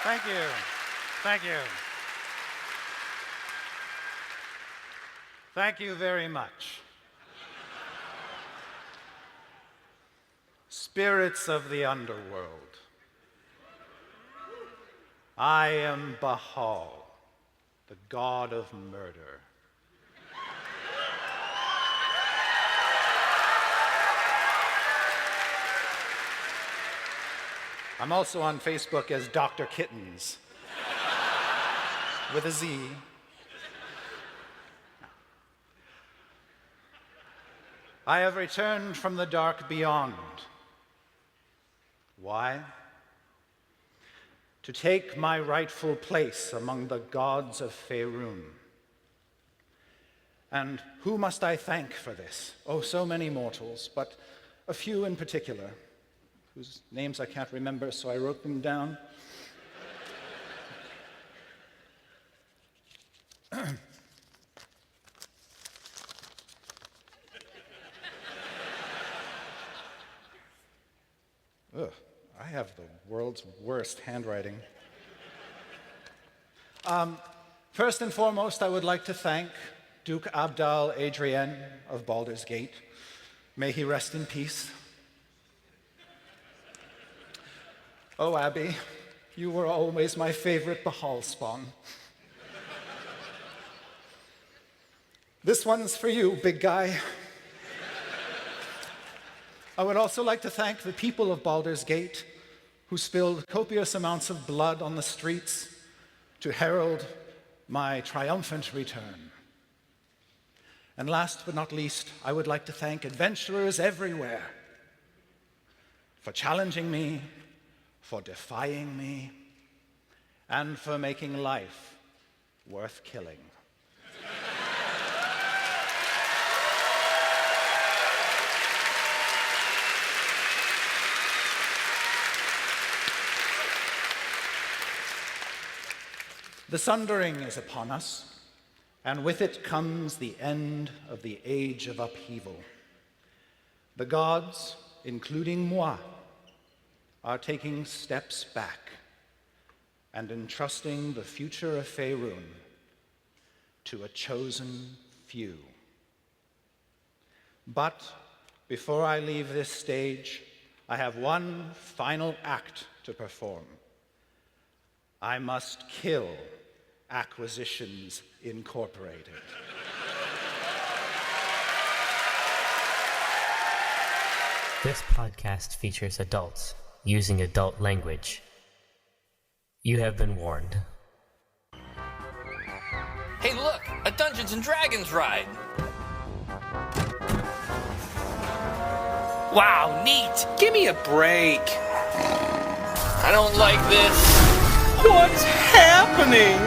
Thank you. Thank you. Thank you very much. Spirits of the underworld, I am Bahal, the god of murder. I'm also on Facebook as Dr. Kittens, with a Z. I have returned from the dark beyond. Why? To take my rightful place among the gods of Faerun. And who must I thank for this? Oh, so many mortals, but a few in particular, whose names I can't remember, so I wrote them down. Ugh, I have the world's worst handwriting. First and foremost, I would like to thank Duke Abdal Adrienne of Baldur's Gate. May he rest in peace. Oh, Abby, you were always my favorite Bahal spawn. This one's for you, big guy. I would also like to thank the people of Baldur's Gate who spilled copious amounts of blood on the streets to herald my triumphant return. And last but not least, I would like to thank adventurers everywhere for challenging me, for defying me, and for making life worth killing. The Sundering is upon us, and with it comes the end of the age of upheaval. The gods, including moi, are taking steps back and entrusting the future of Faerun to a chosen few. But before I leave this stage, I have one final act to perform. I must kill Acquisitions Incorporated. This podcast features adults using adult language. You have been warned. Hey look, a Dungeons & Dragons ride! Wow, neat! Give me a break! I don't like this. What's happening?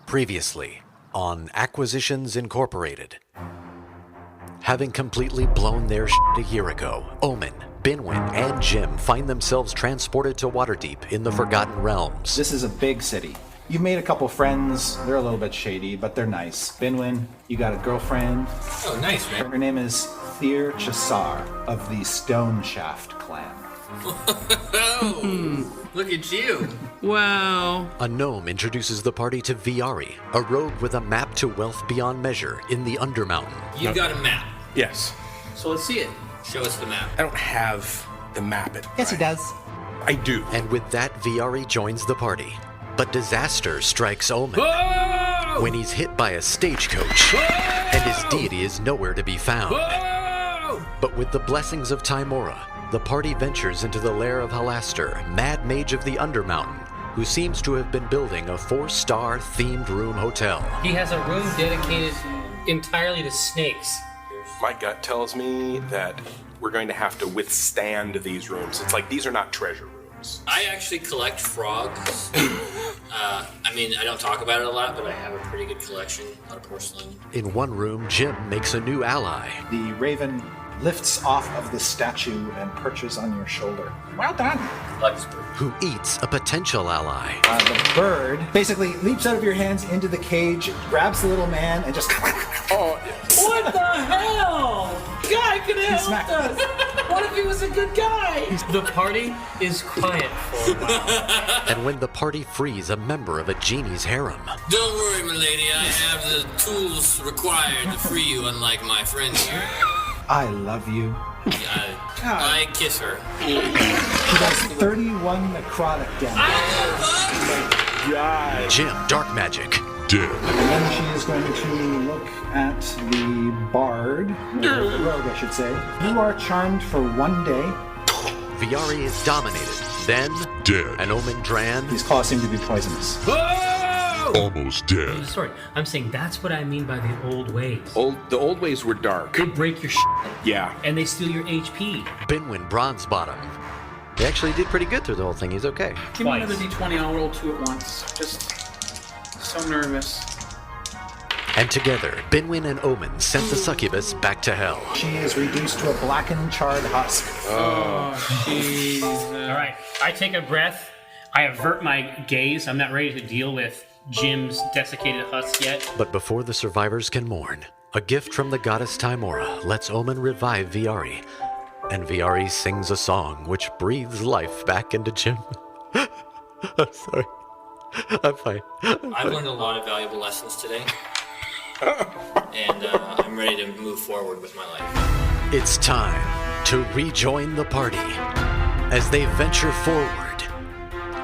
Previously on Acquisitions Incorporated. Having completely blown their shit a year ago, Omen, Binwin, and Jim find themselves transported to Waterdeep in the Forgotten Realms. This is a big city. You've made a couple friends. They're a little bit shady, but they're nice. Binwin, you got a girlfriend. Oh, nice, man. Her name is Thir Chasar of the Stone Shaft clan. Oh, look at you. Wow. A gnome introduces the party to Viari, a rogue with a map to wealth beyond measure in the Undermountain. You got a map. Yes. So let's see it. Show us the map. I don't have the map. Yes, he does. I do. And with that, Viari joins the party. But disaster strikes Omen Whoa! when he's hit by a stagecoach, and his deity is nowhere to be found. Whoa! But with the blessings of Tymora, the party ventures into the lair of Halaster, Mad Mage of the Undermountain, who seems to have been building a 4-star themed room hotel. He has a room dedicated entirely to snakes. My gut tells me that we're going to have to withstand these rooms. It's like these are not treasure rooms. I actually collect frogs. I don't talk about it a lot, but I have a pretty good collection. A lot of porcelain. In one room, Jim makes a new ally. The raven lifts off of the statue and perches on your shoulder. Well done. Luxburg. Who eats a potential ally. The bird basically leaps out of your hands into the cage, grabs the little man, and just... Oh, What the hell? Guy could have helped smacked. us. What if he was a good guy. The party is quiet for a while. And when the party frees a member of a genie's harem, Don't worry, milady. I have the tools required to free you, unlike my friend here. I love you. I kiss her. She does 31 necrotic damage. Jim Dark Magic, And then she is going to look at the bard, or the rogue, I should say. You are charmed for 1 day. Viari is dominated. Then, an Omen Dran, These claws seem to be poisonous. Almost dead. Sorry, I'm saying that's what I mean by the old ways. The old ways were dark. They break your Yeah. and they steal your HP. Binwin Bronze Bottom. He actually did pretty good through the whole thing. He's okay. Give me another d20. I'll roll 2 at once. Just so nervous. And together, Binwin and Omen sent the succubus back to hell. She is reduced to a blackened, charred husk. All right, I take a breath. I avert my gaze. I'm not ready to deal with Jim's desiccated husk yet. But before the survivors can mourn, a gift from the goddess Timora lets Omen revive Viari. And Viari sings a song which breathes life back into Jim. I'm sorry. I'm fine. I've learned a lot of valuable lessons today. And I'm ready to move forward with my life. It's time to rejoin the party as they venture forward,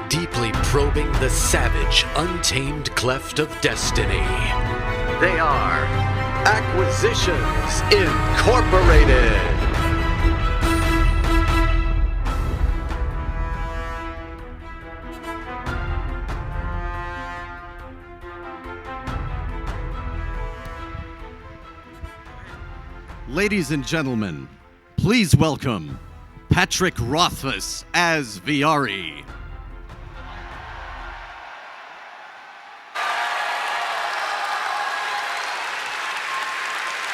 deeply probing the savage, untamed cleft of destiny. They are Acquisitions Incorporated. Ladies and gentlemen, please welcome Patrick Rothfuss as Viari.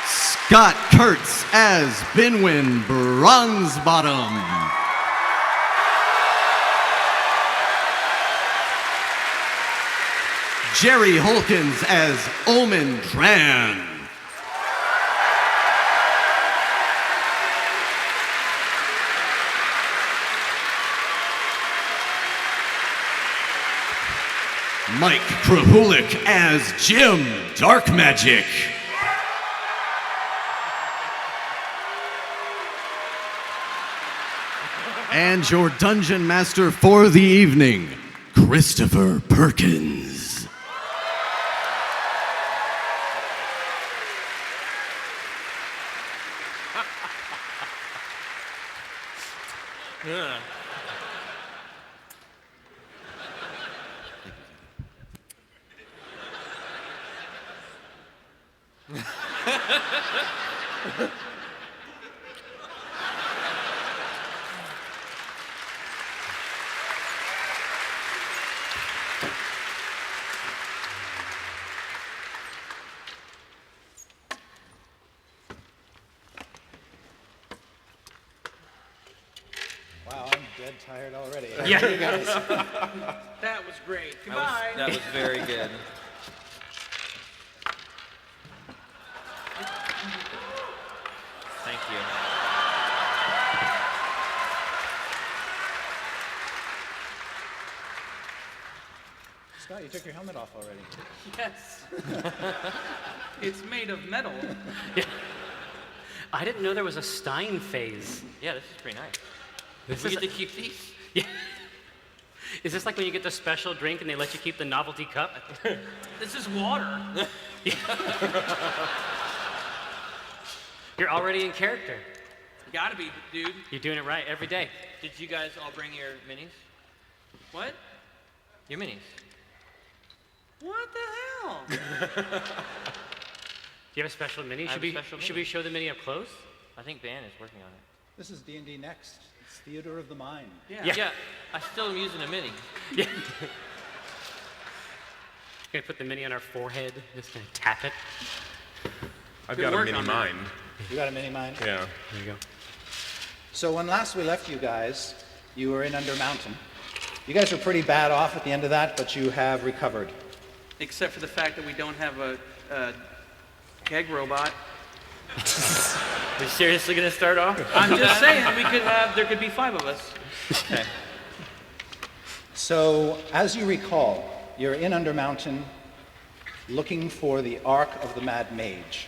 Scott Kurtz as Binwin Bronzebottom. Jerry Holkins as Omen Dran. Mike Krahulik as Jim Dark Magic. And your dungeon master for the evening, Christopher Perkins. Wow, I'm dead tired already. Yeah. You guys. That was great. Goodbye. That was very good. Thank you. Scott, you took your helmet off already. Yes. It's made of metal. I didn't know there was a Stein phase. Yeah, this is pretty nice. This We is get to keep these. Yeah. Is this like when you get the special drink and they let you keep the novelty cup? This is water. You're already in character. Gotta be, dude. You're doing it right every day. Did you guys all bring your minis? What? Your minis. What the hell? Do you have a special mini? I have a special Should mini. we show the mini up close? I think Van is working on it. This is D&D Next. It's Theater of the Mind. Yeah. I still am using a mini. Yeah. Gonna put the mini on our forehead. Just gonna tap it. I've Good got a work mini on that. mind. You got a mini mind? Yeah. There you go. So when last we left you guys, you were in Under Mountain. You guys were pretty bad off at the end of that, but you have recovered. Except for the fact that we don't have a keg robot. Are you seriously gonna start off? I'm just saying there could be 5 of us. Okay. So, as you recall, you're in Undermountain looking for the Ark of the Mad Mage,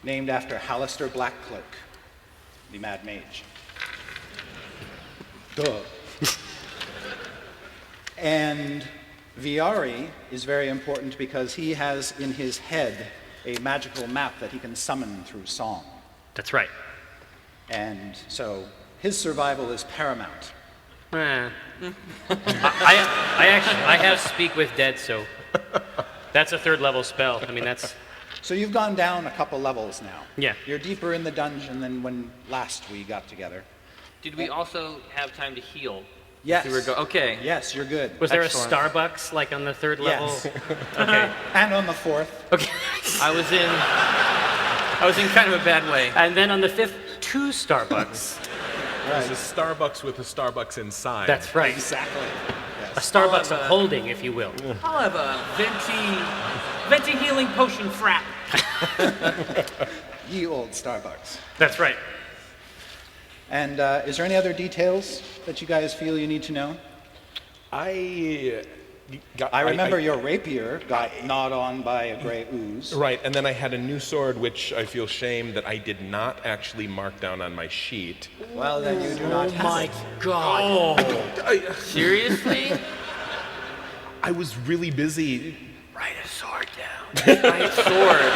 named after Halaster Blackcloak, the Mad Mage. Duh. And Viari is very important because he has in his head a magical map that he can summon through song. That's right. And so his survival is paramount. I have Speak with Dead, so that's a 3rd level spell. I mean, that's... So you've gone down a couple levels now. Yeah. You're deeper in the dungeon than when last we got together. Did we also have time to heal? Yes. Okay. Yes, you're good. Was there Excellent. a Starbucks, like, on the 3rd level? Yes. Okay. And on the 4th. Okay. I was in kind of a bad way. And then on the 5th, 2 Starbucks. There's a Starbucks with a Starbucks inside. That's right. Exactly. A Starbucks of holding, if you will. I'll have a venti healing potion frap. Ye old Starbucks. That's right. And is there any other details that you guys feel you need to know? I remember your rapier got gnawed on by a gray ooze. Right, and then I had a new sword, which I feel shame that I did not actually mark down on my sheet. Well, then you do not have it. God. Seriously? I was really busy. Write a sword down. Write sword.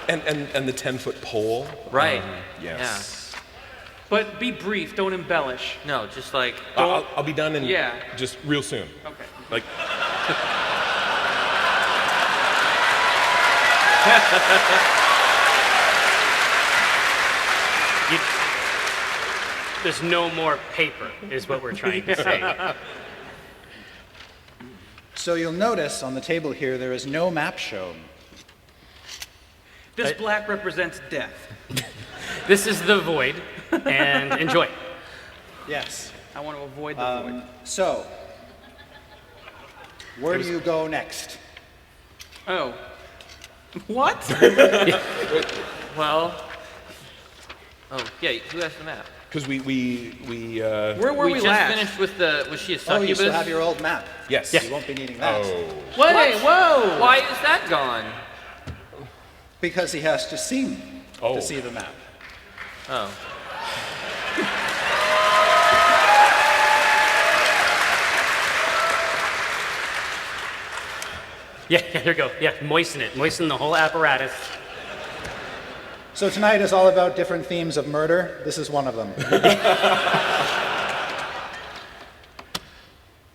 And the 10-foot pole. Right. Yes. But be brief, don't embellish. No, just like... I'll be done in Yeah. just real soon. Okay. Like, There's no more paper, is what we're trying to say. So you'll notice on the table here there is no map shown. This black represents death. This is the void, and enjoy. Yes. I want to avoid the void. So, where do you go next? Oh. What? Well... Oh, yeah, who has the map? because we Where were we just last? finished with the... Was she a Oh, succubus? you still have your old map. yes. You won't be needing that. What? Hey, whoa! Why is that gone? Because he has to see me Oh. to see the map. Oh. Yeah, here you go. Yeah, moisten it. Moisten the whole apparatus. So tonight is all about different themes of murder. This is one of them.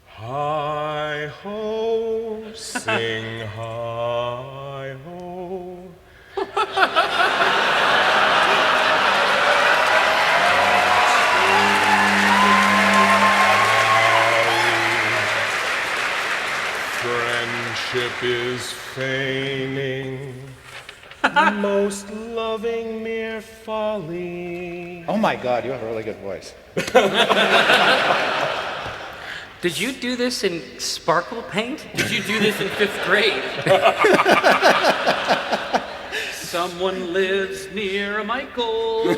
Hi ho, sing hi ho. Friendship is feigning, most loving mere folly. Oh my God, you have a really good voice. Did you do this in sparkle paint? Did you do this in 5th grade? Someone lives near a Michael's.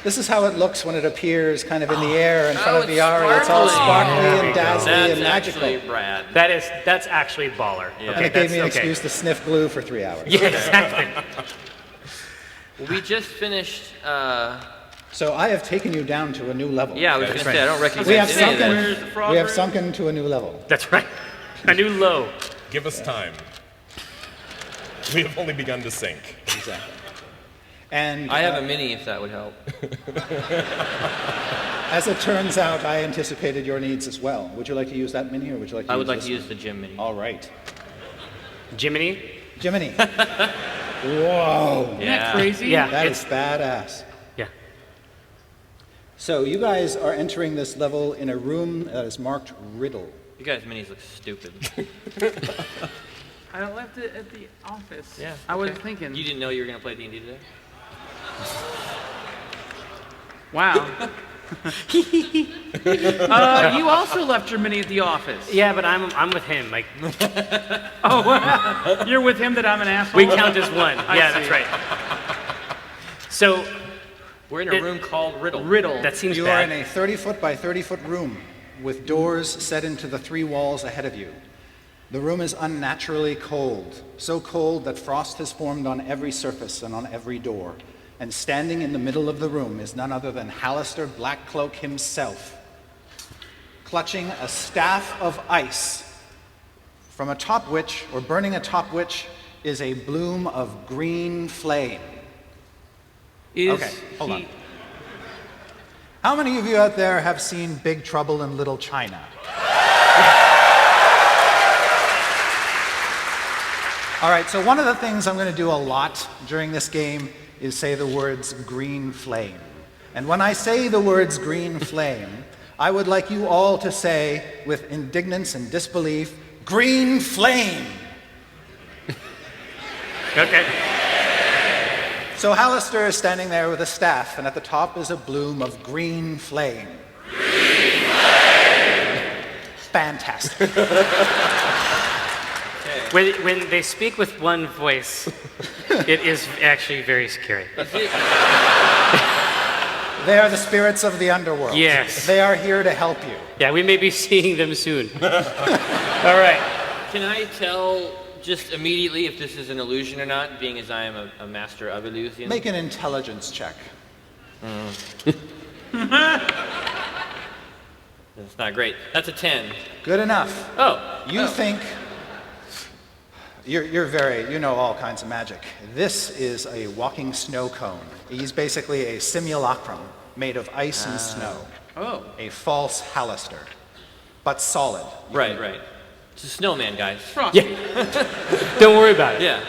This is how it looks when it appears kind of in the air in front of it's the Ari. It's all sparkly. sparkly and dazzly That's and magical. actually rad. That's actually baller. Yeah. And it gave me an that's okay. excuse to sniff glue for 3 hours. Yeah, exactly. Well, we just finished... So I have taken you down to a new level. yeah, I was going to say, I don't recognize We have any of sunken. this. Where's the frog We have bird? sunken to a new level. That's right. A new low. Give us time. We have only begun to sink. Exactly. And I have a mini if that would help. as it turns out, I anticipated your needs as well. Would you like to use that mini, or would you like to I use would like this to use one? the gym mini. All right. Jiminy? Jiminy. Whoa. Isn't that crazy? Yeah. That it's, is badass. yeah. So you guys are entering this level in a room that is marked Riddle. You guys' minis look stupid. I left it at the office. Yeah, I was okay. thinking. You didn't know you were going to play D&D today? Wow. You also left your mini at the office. Yeah, but I'm with him. Like, Oh, you're with him that I'm an asshole? we count as one. Yeah, see. that's right. So We're in a room called Riddle. Riddle. that seems You are bad. in a 30-foot by 30-foot room with doors set into the 3 walls ahead of you. The room is unnaturally cold, so cold that frost has formed on every surface and on every door. And standing in the middle of the room is none other than Hallister Blackcloak himself, clutching a staff of ice, from atop which, or burning atop which, is a bloom of green flame. Okay, hold on. How many of you out there have seen Big Trouble in Little China? All right, so one of the things I'm going to do a lot during this game is say the words green flame. And when I say the words green flame, I would like you all to say with indignance and disbelief, green flame. Okay. So Hallister is standing there with a staff, and at the top is a bloom of green flame. Green flame! Fantastic. When they speak with one voice, it is actually very scary. They are the spirits of the underworld. Yes. They are here to help you. Yeah, we may be seeing them soon. All right. Can I tell just immediately if this is an illusion or not, being as I am a master of illusions? Make an intelligence check. That's not great. That's a 10. Good enough. Oh. You think you know all kinds of magic. This is a walking snow cone. He's basically a simulacrum made of ice and snow. Oh. A false Hallister, but solid. Right, right. It's a snowman, guys. Yeah. Don't worry about it. Yeah.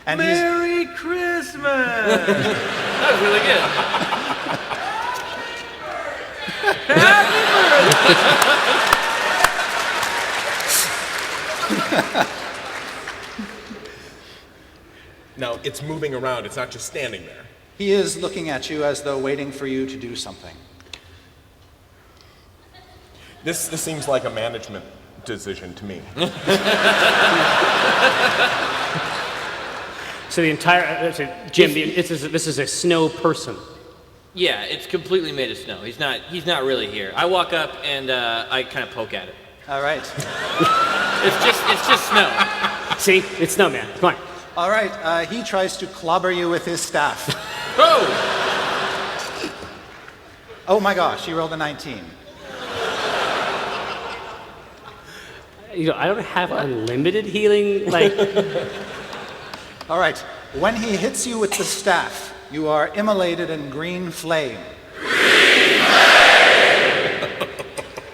And Merry Christmas! That was really good. Now, it's moving around. It's not just standing there. he is looking at you as though waiting for you to do something. This seems like a management decision to me. So the entire Jim, this is a snow person. Yeah, it's completely made of snow. He's not really here. I walk up and I kind of poke at it. All right. It's just snow. See, it's snowman. Come on. All right. He tries to clobber you with his staff. Oh! Oh my gosh, he rolled a 19. You know, I don't have unlimited healing. Like, All right. When he hits you with the staff, you are immolated in green flame. Green flame!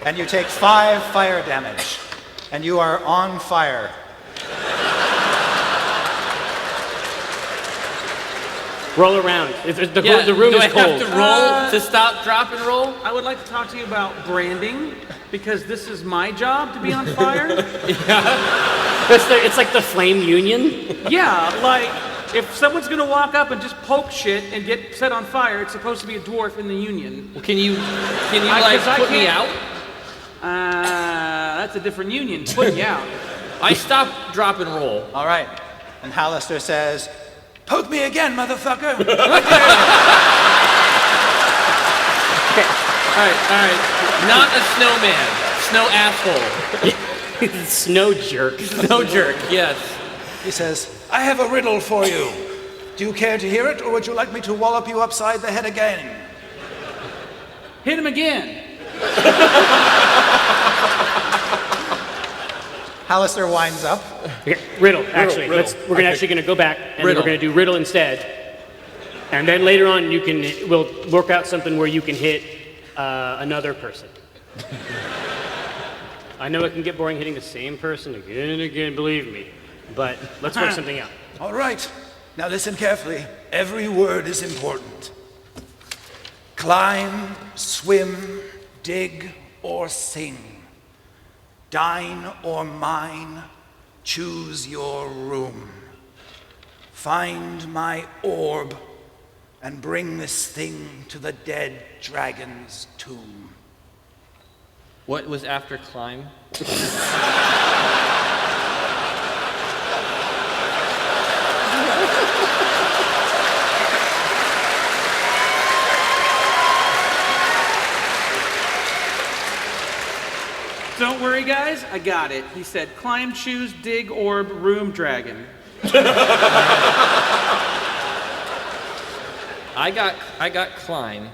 And you take 5 fire damage. And you are on fire. roll around. The room do is I cold. have to roll to stop, drop, and roll? I would like to talk to you about branding, because this is my job to be on fire. It's like the flame union. Yeah, like, if someone's gonna walk up and just poke shit and get set on fire, it's supposed to be a dwarf in the union. Well, can you 'cause I put me can't- out? That's a different union. Put you out. I stop, drop, and roll. All right. And Hallister says, "Poke me again, motherfucker." All right. Not a snowman. Snow asshole. Snow jerk. Snow jerk, yes. He says, "I have a riddle for you. Do you care to hear it, or would you like me to wallop you upside the head again?" Hit him again. Hallister winds up. Okay, riddle. Actually, riddle. we're actually going to go back and Riddle. we're going to do riddle instead. And then later on, we'll work out something where you can hit another person. I know it can get boring hitting the same person again and again, believe me. But let's work something out. All right. Now listen carefully. Every word is important. Climb, swim, dig, or sing. Dine or mine, choose your room. Find my orb and bring this thing to the dead dragon's tomb. What was after climb? Don't worry, guys. I got it. He said, climb, choose, dig, orb, room, dragon. I got climb.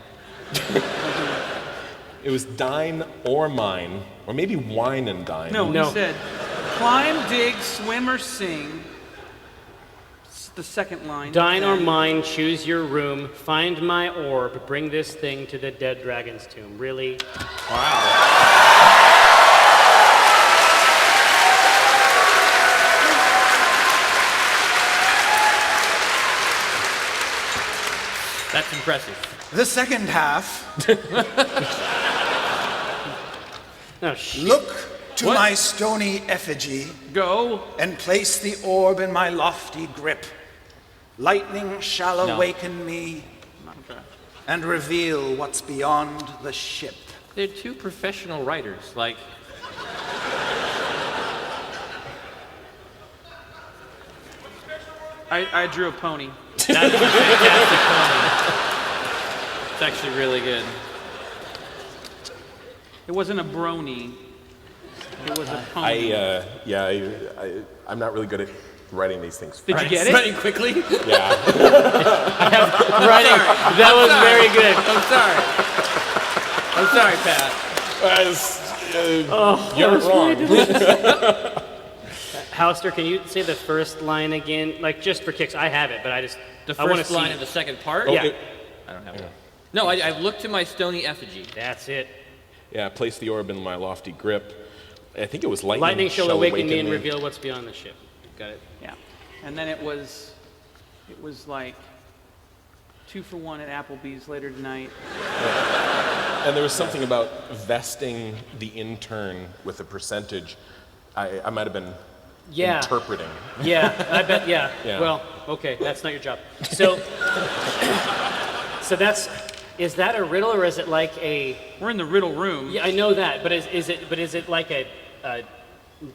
It was dine or mine, or maybe wine and dine. No, he said, climb, dig, swim, or sing. It's the second line. Dine or mine, choose your room, find my orb, bring this thing to the dead dragon's tomb. Really? Wow. That's impressive. The second half. Oh, shit. Look to my stony effigy. Go. And place the orb in my lofty grip. Lightning shall awaken me and reveal what's beyond the ship. They're two professional writers. Like, I drew a pony. that's a fantastic pony. It's actually really good. It wasn't a brony. It was a pony. I'm not really good at writing these things. Did you get it? Writing quickly? Yeah. Writing. That was very good. I'm sorry, Pat. You're wrong. Hauster, can you say the first line again? Like, just for kicks. I have it, but I want to First line see of the second part? Yeah. I don't have it. No, I looked to my stony effigy. That's it. Yeah, place the orb in my lofty grip. I think it was lightning. Lightning shall awaken me and reveal what's beyond the ship. Got it. Yeah. And then it was like 2 for 1 at Applebee's later tonight. And there was something about vesting the intern with a percentage. I might have been interpreting. Yeah, I bet, yeah. Well, okay, that's not your job. So, is that a riddle or is it like a... We're in the riddle room. Yeah, I know that, but is it like a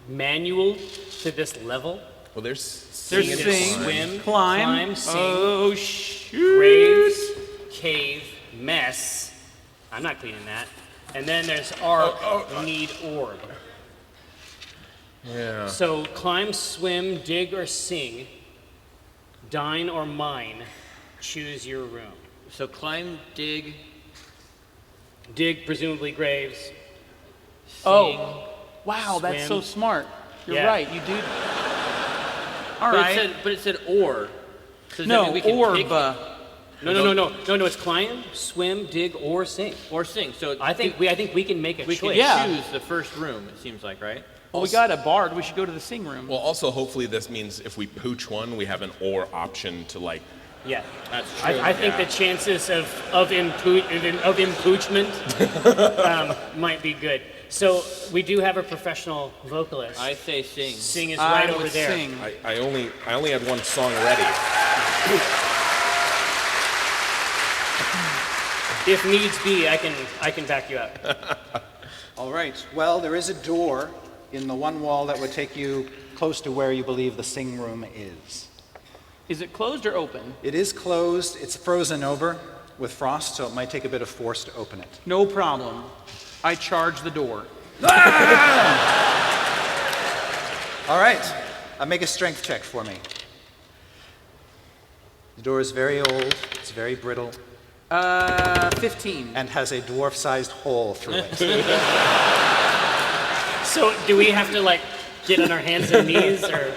manual to this level? Well, there's There's Sing, sing, swim, climb, sing, oh graves, cave, mess. I'm not cleaning that. And then there's need orb. Yeah. So climb, swim, dig, or sing, dine or mine, choose your room. So climb, dig. Dig, presumably graves. Oh, Sing, wow, that's so swim. smart. You're Yeah. right, you do. All But right. it said or. So does that No, mean we can orb. pick No, it's climb, swim, dig, or sing. or sing. So I think we can make a we can choice. Yeah. choose the first room. It seems like, right? Well, we got a bard. We should go to the sing room. Well, also, hopefully this means if we pooch one, we have an or option to like. Yeah, That's true. I think the chances of impeachment might be good. So we do have a professional vocalist. I say sing. Sing is I right would over there. Sing. I only had one song ready. If needs be, I can back you up. All right. Well, there is a door in the one wall that would take you close to where you believe the sing room is. Is it closed or open? It is closed. It's frozen over with frost, so it might take a bit of force to open it. No problem. I charge the door. All right. Make a strength check for me. The door is very old. It's very brittle. 15. And has a dwarf-sized hole through it. So do we have to like get on our hands and knees or?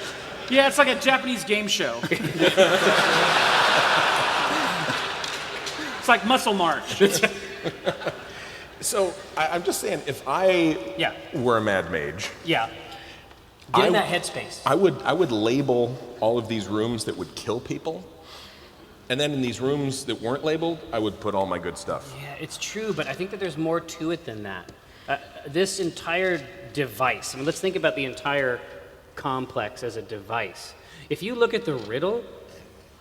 Yeah, it's like a Japanese game show. It's like Muscle March. So I'm just saying, if I were a mad mage, get in that headspace. I would label all of these rooms that would kill people, and then in these rooms that weren't labeled, I would put all my good stuff. Yeah, it's true, but I think that there's more to it than that. This entire device. I mean, let's think about the entire complex as a device. If you look at the riddle,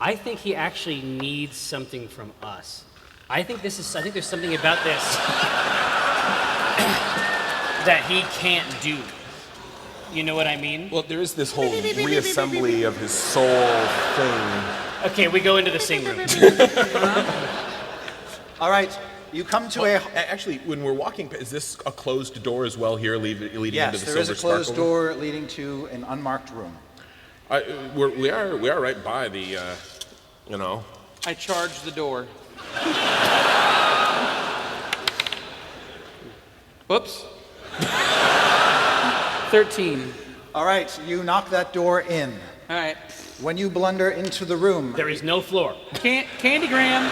I think he actually needs something from us. I think there's something about this that he can't do. You know what I mean? Well, there is this whole reassembly of his soul thing. Okay, we go into the sing room. All right, you come to Actually, when we're walking, is this a closed door as well here, leading into the Yes, there is a Silver closed Sparkle? door leading to an unmarked room. We are right by the, you know. I charge the door. Whoops. 13. All right, you knock that door in. All right. When you blunder into the room, There is no floor. Candygram.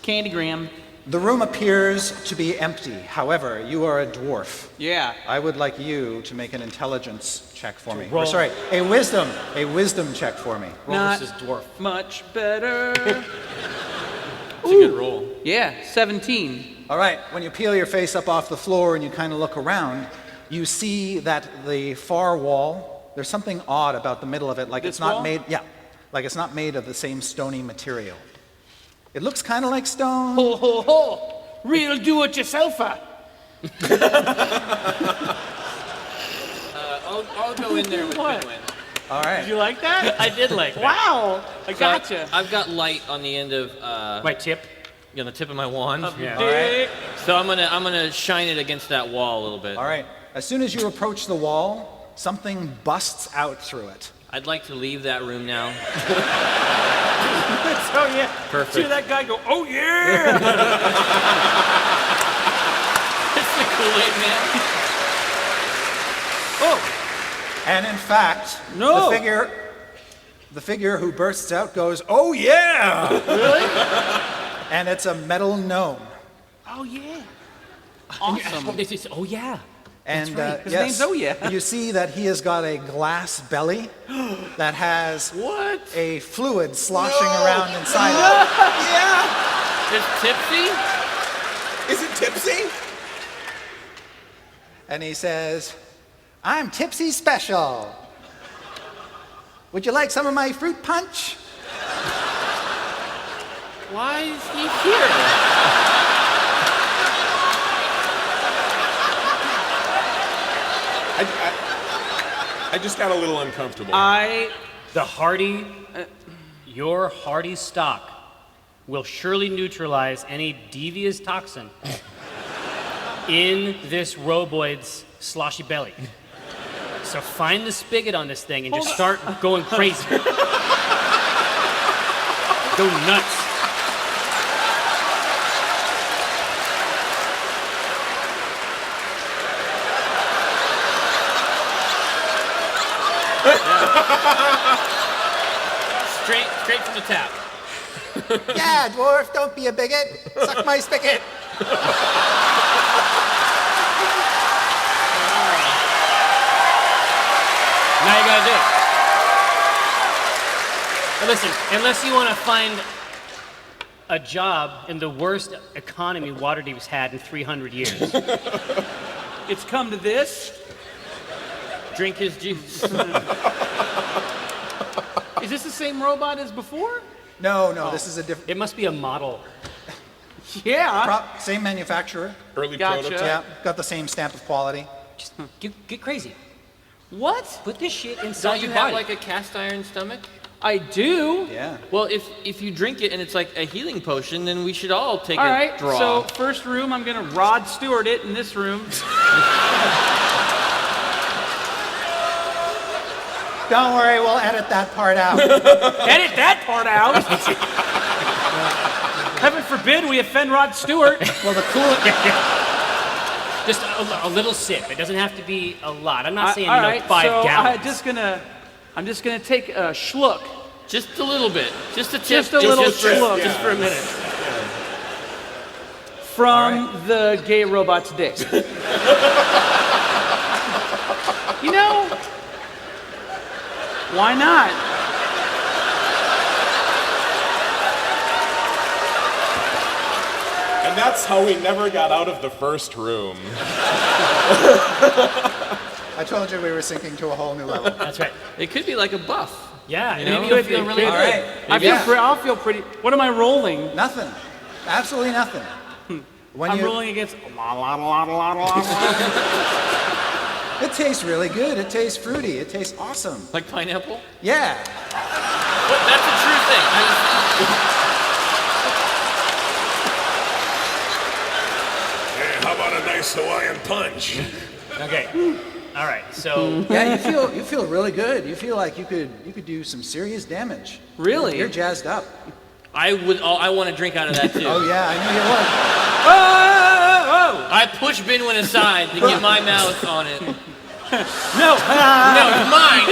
Candygram. the room appears to be empty. However, you are a dwarf. Yeah. I would like you to make an intelligence check for me. roll. Or, sorry, a wisdom check for me. Not versus dwarf. much better. It's a good roll. Yeah, 17. All right, when you peel your face up off the floor and you kind of look around, you see that the far wall, there's something odd about the middle of it, like This it's not wall? made, like it's not made of the same stony material. It looks kind of like stone. Ho, ho, ho. Real do-it-yourselfer. I'll go in there with What? Pinwin. All right. Did you like that? I did like that. Wow. I So gotcha. I've got light on the end of My tip. on the tip of my wand. Yeah. All right. So I'm gonna shine it against that wall a little bit. All right. As soon as you approach the wall, something busts out through it. I'd like to leave that room now. Oh, yeah. Perfect. See that guy go, oh, yeah. It's the Kool-Aid man. Oh, And in fact, No. the figure who bursts out goes, "Oh yeah!" really? And it's a metal gnome. Oh, yeah. Awesome. Oh yeah. And His name's Oh Yeah. You see that he has got a glass belly that has What? a fluid sloshing around inside it. It's tipsy. Is it tipsy? And he says, "I'm Tipsy Special. Would you like some of my fruit punch?" Why is he here? I just got a little uncomfortable. Your hardy stock will surely neutralize any devious toxin in this roboid's sloshy belly. So find the spigot on this thing and just start going crazy. Go nuts. Straight from the tap. Yeah, dwarf, don't be a bigot. Suck my spigot. Now you gotta do it. Now listen, unless you want to find a job in the worst economy Waterdeep's had in 300 years. It's come to this. Drink his juice. Is this the same robot as before? No, this is a different. It must be a model. Yeah. Same manufacturer. Early Gotcha. prototype. Yeah, got the same stamp of quality. Just get crazy. What? Put this shit inside Don't you your have body. like a cast iron stomach? I do. Yeah. Well, if you drink it and it's like a healing potion, then we should all take All a right. draw. So first room, I'm gonna Rod Stewart it in this room. Don't worry, we'll edit that part out. Edit that part out. Heaven forbid we offend Rod Stewart. Well, the cool. Just a little sip. It doesn't have to be a lot. I'm not saying All right. 5 so gallons. I'm just gonna take a schluck. just a little bit, just a tip, Just a little for, schluck. just for a minute. From the gay robot's dick. You know, why not? And that's how we never got out of the first room. I told you we were sinking to a whole new level. That's right. It could be like a buff. Yeah, You maybe know? you'll feel really All good. right. I'll feel pretty. What am I rolling? Nothing. Absolutely nothing. When I'm you, rolling against. It tastes really good. It tastes fruity. It tastes awesome. Like pineapple? Yeah. But that's a true thing. Hey, how about a nice Hawaiian punch? Okay. All right. So Yeah, you feel really good. You feel like you could do some serious damage. Really? You're jazzed up. I want to drink out of that too. Oh yeah, I knew you would. I push Binwin aside to get my mouth on it. No. No, it's mine.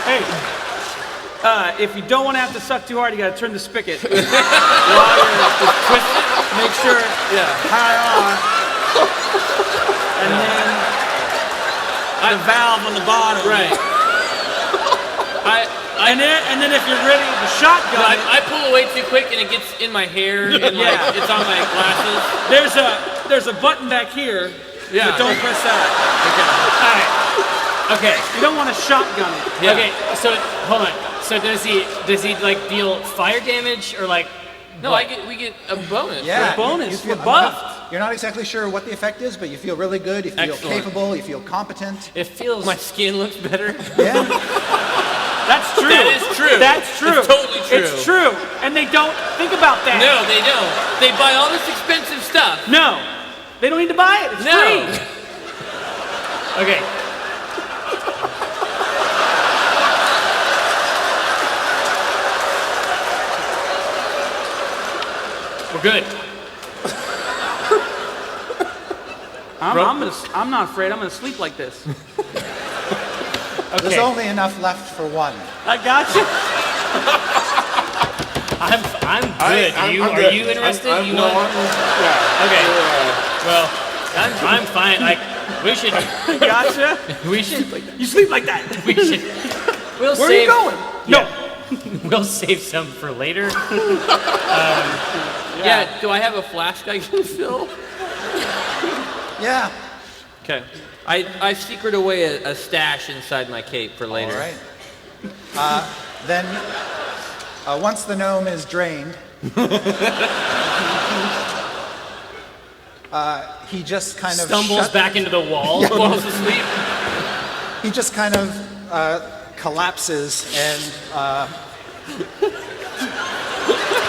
Hey. If you don't want to have to suck too hard, you got to turn the spigot. While you're twisting it, make sure high on, and then the valve on the bottom. Right. And then if you're ready to shotgun it, I pull away too quick and it gets in my hair and like, it's on my glasses. there's a button back here. Yeah. But don't press that. all right. Okay. You don't want to shotgun it. Yeah. Okay. So hold on. So does he like deal fire damage or like? No, what? we get a bonus. Yeah. A bonus. You feel We're buffed. You're not exactly sure what the effect is, but you feel really good. You feel Excellent. capable. You feel competent. It feels. My skin looks better. Yeah. That's true. That is true. That's true. It's totally true. It's true. And they don't think about that. No, they don't. They buy all this expensive stuff. No. They don't need to buy it. It's No. free. Okay. We're good. I'm not afraid. I'm gonna sleep like this. There's Okay. only enough left for one. I got you. I'm good. Are you interested? You want? Okay. Well, I'm fine. Like we should. Gotcha. We should. You sleep like that. We should. We'll Where save. are you going? No. We'll save some for later. Yeah. Do I have a flask I can fill? Yeah. Okay. I secret away a stash inside my cape for later. All right. Then, once the gnome is drained, he just kind of Stumbles back into the wall. Falls asleep. He just kind of collapses and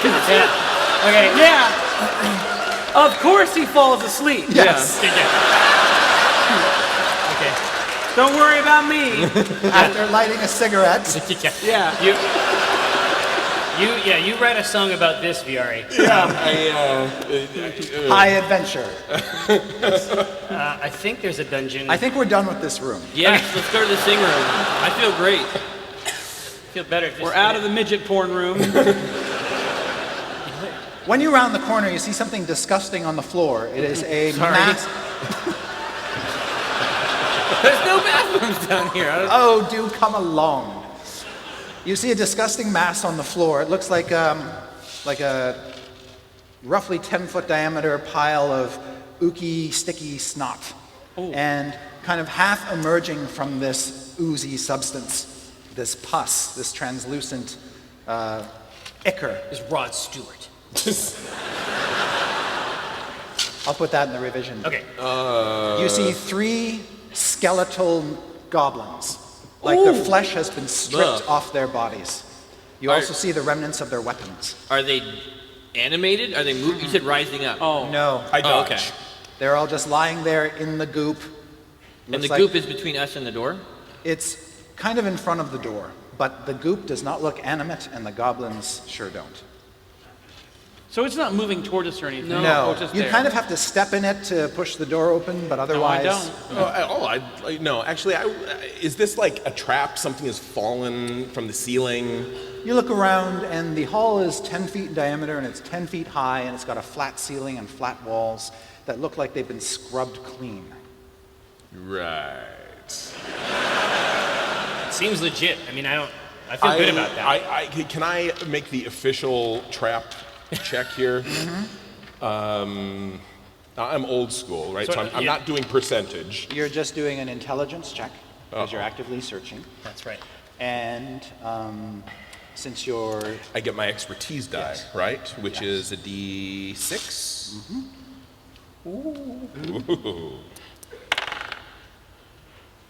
Yeah. Okay. Yeah. Of course he falls asleep. yes. Okay. Don't worry about me. After lighting a cigarette, Yeah. You write a song about this, Viari. high adventure. I think there's a dungeon. I think we're done with this room. Yes, let's go to the sing room. I feel great. feel better. If We're out of the midget porn room. When you round the corner, you see something disgusting on the floor. It is a mass. There's no bathrooms down here. Oh, do come along. You see a disgusting mass on the floor. It looks like a roughly 10-foot diameter pile of ooky, sticky snot. And kind of half emerging from this oozy substance, this pus, this translucent ichor. Is Rod Stewart. I'll put that in the revision. Okay. You see 3 skeletal goblins. Like their flesh has been stripped off their bodies. You also see the remnants of their weapons. Are they animated? Are they moving? You said rising up. Oh. No, I dodge. okay. they're all just lying there in the goop. And the Looks like goop is between us and the door? It's kind of in front of the door, but the goop does not look animate, and the goblins sure don't. So it's not moving toward us or anything. No, It's just you there. kind of have to step in it to push the door open, but otherwise. No, actually, is this like a trap? Something has fallen from the ceiling? You look around, and the hall is 10 feet in diameter, and it's 10 feet high, and it's got a flat ceiling and flat walls that look like they've been scrubbed clean. Right. It seems legit. I mean, I feel good about that. Can I make the official trap check here? I'm old school, right? So I'm yeah. not doing percentage. You're just doing an intelligence check because you're Uh-oh. actively searching. That's right. And since you're... I get my expertise die, Yes. right? Which Yes. is a D6. Mm-hmm. Ooh.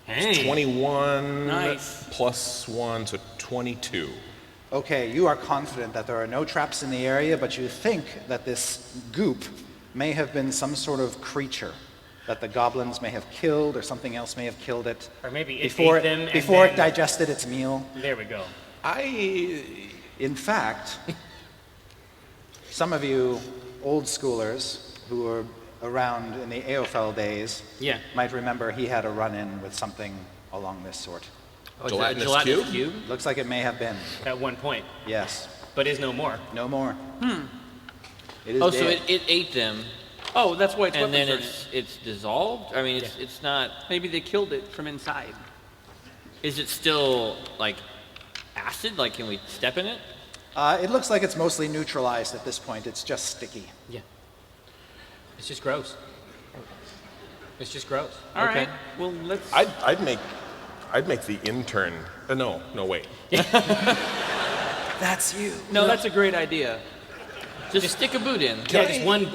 Hey. 21 Nice. plus 1, so 22. Okay, you are confident that there are no traps in the area, but you think that this goop may have been some sort of creature that the goblins may have killed or something else may have killed it. Or maybe it before ate them and before it then- digested its meal. There we go. In fact, some of you old schoolers who were around in the Aofel days Yeah. might remember he had a run-in with something along this sort. Oh, is it a Gelatinous gelatinous cube? cube? Looks like it may have been. At one point, Yes. but is no more. No more. It is Oh, so dead. it ate them, Oh, that's why it's and then weapons are in it's dissolved. I mean, it's not. it. Maybe they killed it from inside. Is it still like acid? Like, can we step in it? It looks like it's mostly neutralized at this point. It's just sticky. Yeah. It's just gross. It's just gross. All Okay. right. Well, let's. I'd make the intern. No, wait. That's you. No, that's a great idea. Just stick a boot in. Yeah, just one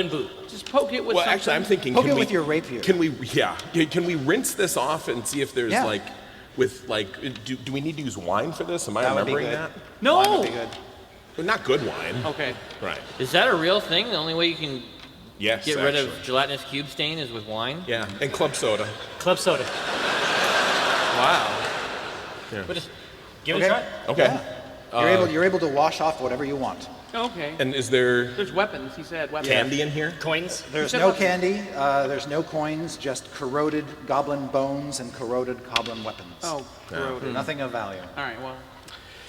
boot. Just poke it with Well, something. actually, I'm thinking. Poke can it we, with your rapier. Can we? Yeah. Can we rinse this off and see if there's Yeah. do we need to use wine for this? Am I That would be remembering good. that? No. Wine would be good. But not good wine. Okay. Right. Is that a real thing? The only way you can Yes. get rid of actually. gelatinous cube stain is with wine? Yeah, and club soda. Club soda. Wow. But just give Okay. it a try. Okay. You're able to wash off whatever you want. Okay. And is there There's weapons. He said weapons. candy in here? Coins. There's said no weapons. candy. There's no coins. Just corroded goblin bones and corroded goblin weapons. Oh, corroded. Nothing of value. All right. Well.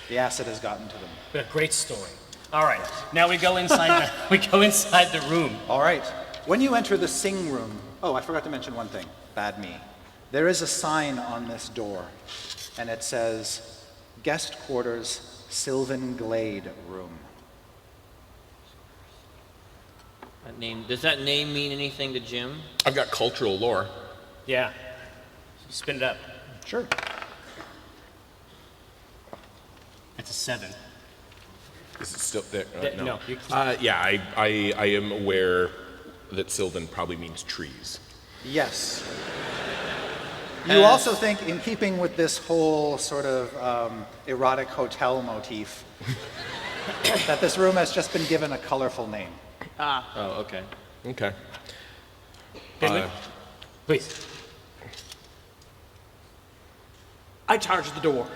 The acid has gotten to them. But a great story. All right. Now we go inside. We go inside the room. All right. When you enter the sing room, oh, I forgot to mention one thing. Bad me. There is a sign on this door, and it says, "Guest Quarters, Sylvan Glade Room." Does that name mean anything to Jim? I've got cultural lore. Yeah. Spin it up. Sure. That's a 7. Is it still there? No. Yeah, I am aware that Sylvan probably means trees. Yes. You also think, in keeping with this whole sort of erotic hotel motif, that this room has just been given a colorful name. Oh, okay. Okay. Please. I charged the door.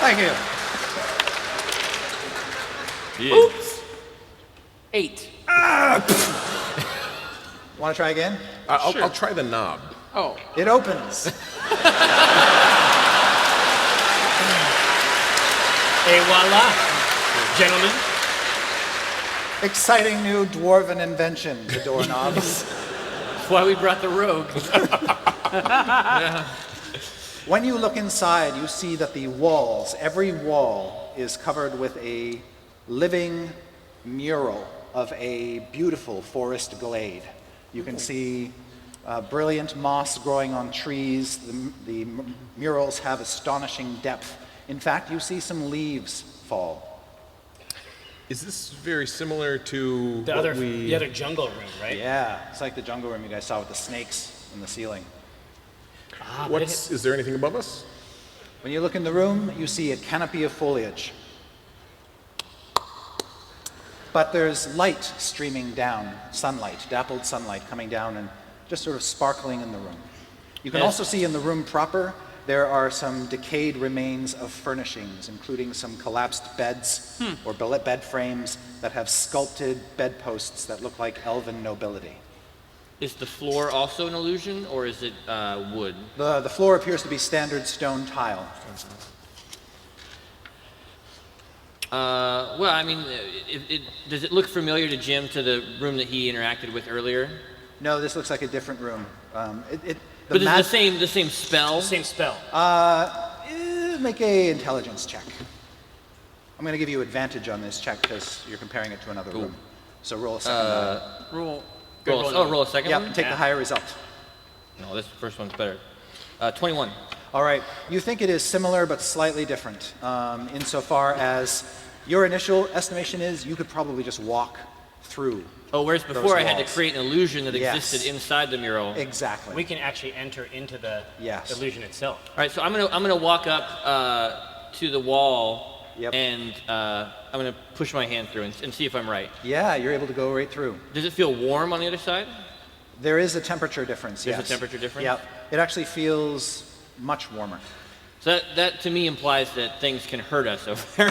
Thank you. Oops. 8. Want to try again? I'll try the knob. Oh. It opens. Et voila, gentlemen. Exciting new dwarven invention, the doorknob. That's why we brought the rogue. When you look inside, you see that the walls, every wall, is covered with a living mural of a beautiful forest glade. You can see brilliant moss growing on trees. The murals have astonishing depth. In fact, you see some leaves fall. Is this very similar to The other jungle room, right? Yeah, it's like the jungle room you guys saw with the snakes in the ceiling. Is there anything above us? When you look in the room, you see a canopy of foliage. But there's light streaming down, sunlight, dappled sunlight coming down and just sort of sparkling in the room. You can also see in the room proper, there are some decayed remains of furnishings, including some collapsed beds or bed frames that have sculpted bedposts that look like elven nobility. Is the floor also an illusion, or is it wood? The floor appears to be standard stone tile. Well, I mean, does it look familiar to Jim, to the room that he interacted with earlier? No, this looks like a different room. But is it the same spell? Same spell. Make a intelligence check. I'm going to give you advantage on this check because you're comparing it to another room. So roll a second die. Roll. Roll a second Yep, one? take the higher result. No, this first one's better. 21. All right. You think it is similar but slightly different insofar as your initial estimation is you could probably just walk through. Oh, whereas those before I had to walls. create an illusion that Yes. existed inside the mural. Exactly. We can actually enter into the Yes. illusion itself. All right, so I'm gonna walk up to the wall, Yep. and I'm gonna push my hand through and see if I'm right. Yeah, you're able to go right through. Does it feel warm on the other side? There is a temperature difference, There's a yes. temperature difference? Yep. It actually feels much warmer. So that to me implies that things can hurt us over there.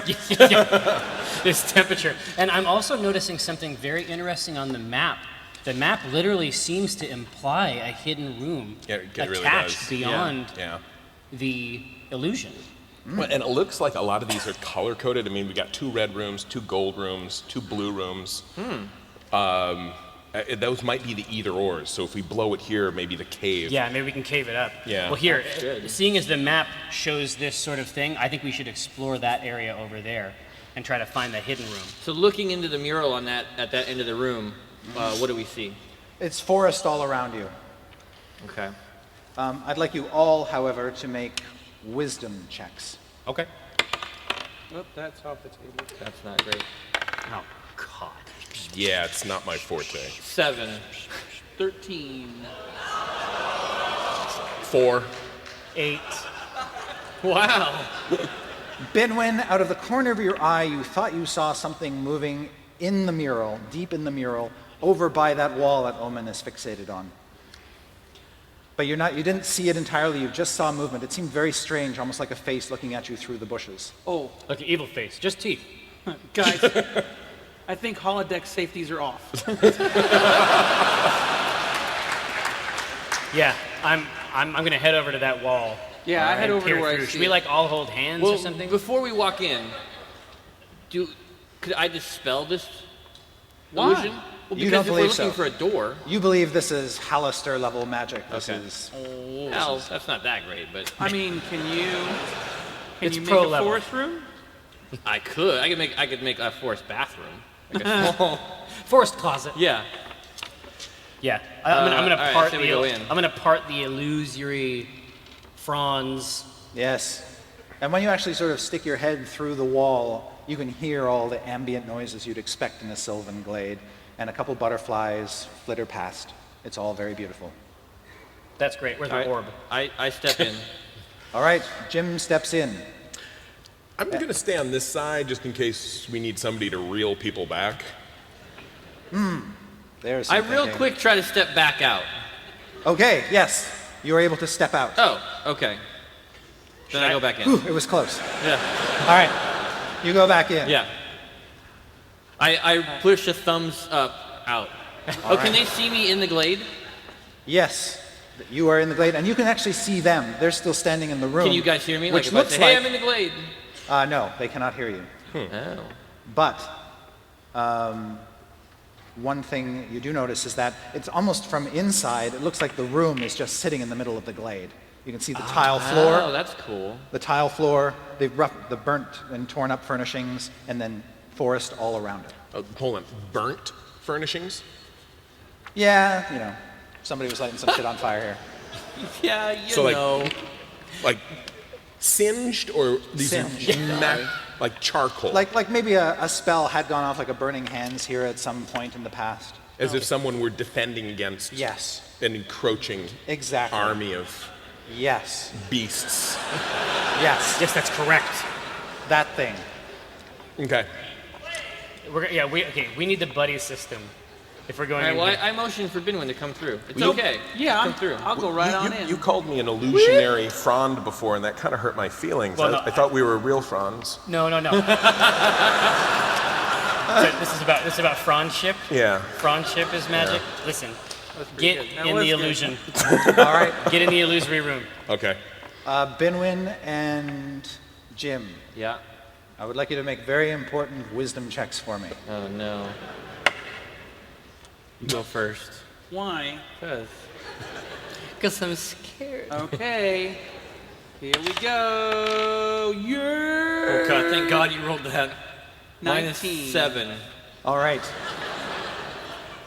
This temperature. And I'm also noticing something very interesting on the map. The map literally seems to imply a hidden room Yeah, it really attached does. beyond Yeah. the illusion. Well, and it looks like a lot of these are color coded. I mean, we got 2 red rooms, 2 gold rooms, 2 blue rooms. Those might be the either ors. So if we blow it here, maybe the cave. Yeah, maybe we can cave it up. Yeah. Well, here, seeing as the map shows this sort of thing, I think we should explore that area over there and try to find the hidden room. So looking into the mural on at that end of the room, what do we see? It's forest all around you. Okay. I'd like you all, however, to make wisdom checks. Okay. Oop, that's off the table. That's not great. Oh, God. Yeah, it's not my forte. 7. 13. 4. 8. Wow. Binwin, out of the corner of your eye, you thought you saw something moving in the mural, deep in the mural, over by that wall that Omen is fixated on. But you didn't see it entirely, you just saw movement. It seemed very strange, almost like a face looking at you through the bushes. Oh, Like an evil face, just teeth. guys, I think holodeck safeties are off. Yeah, I'm gonna head over to that wall. Yeah, I head and over to peer where I through. see Should we it. like all hold hands Well, or something? before we walk in, could I dispel this Why? illusion? Well, You because don't if we're believe looking so. for a door, You believe this is Hallister level magic. This Okay. is well, that's not that great, but I mean, can you It's make pro a level. forest room? I could. I could make a forest bathroom. Like a small, Forest closet. yeah. Yeah, I'm gonna all right, part so we go in. I'm gonna part the illusory fronds. Yes. And when you actually sort of stick your head through the wall, you can hear all the ambient noises you'd expect in a sylvan glade, and a couple butterflies flitter past. It's all very beautiful. That's great. Where's All the right, orb? I step in. All right, Jim steps in. I'm going to stay on this side just in case we need somebody to reel people back. There's I some real thinking. quick try to step back out. Okay, yes, you were able to step out. Oh, okay. Then I go back in. Whew, it was close. Yeah. All right, you go back in. Yeah. I push a thumbs up out. Oh, can they see me in the glade? Yes, you are in the glade, and you can actually see them. They're still standing in the room. Can you guys hear me? Which Like if looks I say, hey, like I'm in the glade. No, they cannot hear you. Oh. But one thing you do notice is that it's almost from inside. It looks like the room is just sitting in the middle of the glade. You can see the tile floor. Oh, that's cool. The tile floor, the burnt and torn up furnishings, and then forest all around it. Hold on. Burnt furnishings? Yeah, you know, somebody was lighting some shit on fire here. Yeah, you So, like, know. Like singed or these Singed. are like charcoal? Like maybe a spell had gone off, like a burning hands here at some point in the past. As if someone were defending against Yes, an encroaching exactly. army of Yes, beasts. yes, Yes, that's correct. that thing. Okay. We need the buddy system if we're going All right, in well, here. I motioned for Binwin to come through. It's Well, okay. Yeah, Come through. I'll go right on in. You called me an illusionary frond before, and that kind of hurt my feelings. Well, no, I thought we were real fronds. No. So this is about friendship. Yeah. Friendship is magic. Listen, get good. That in was the good. illusion. All right, Get in the illusory room. Okay. Binwin and Jim, Yeah. I would like you to make very important wisdom checks for me. Oh, no. You go first. Why? Because I'm scared. Okay. Here we go. Yeah. Oh God! Thank God you rolled that. 19. -7. All right.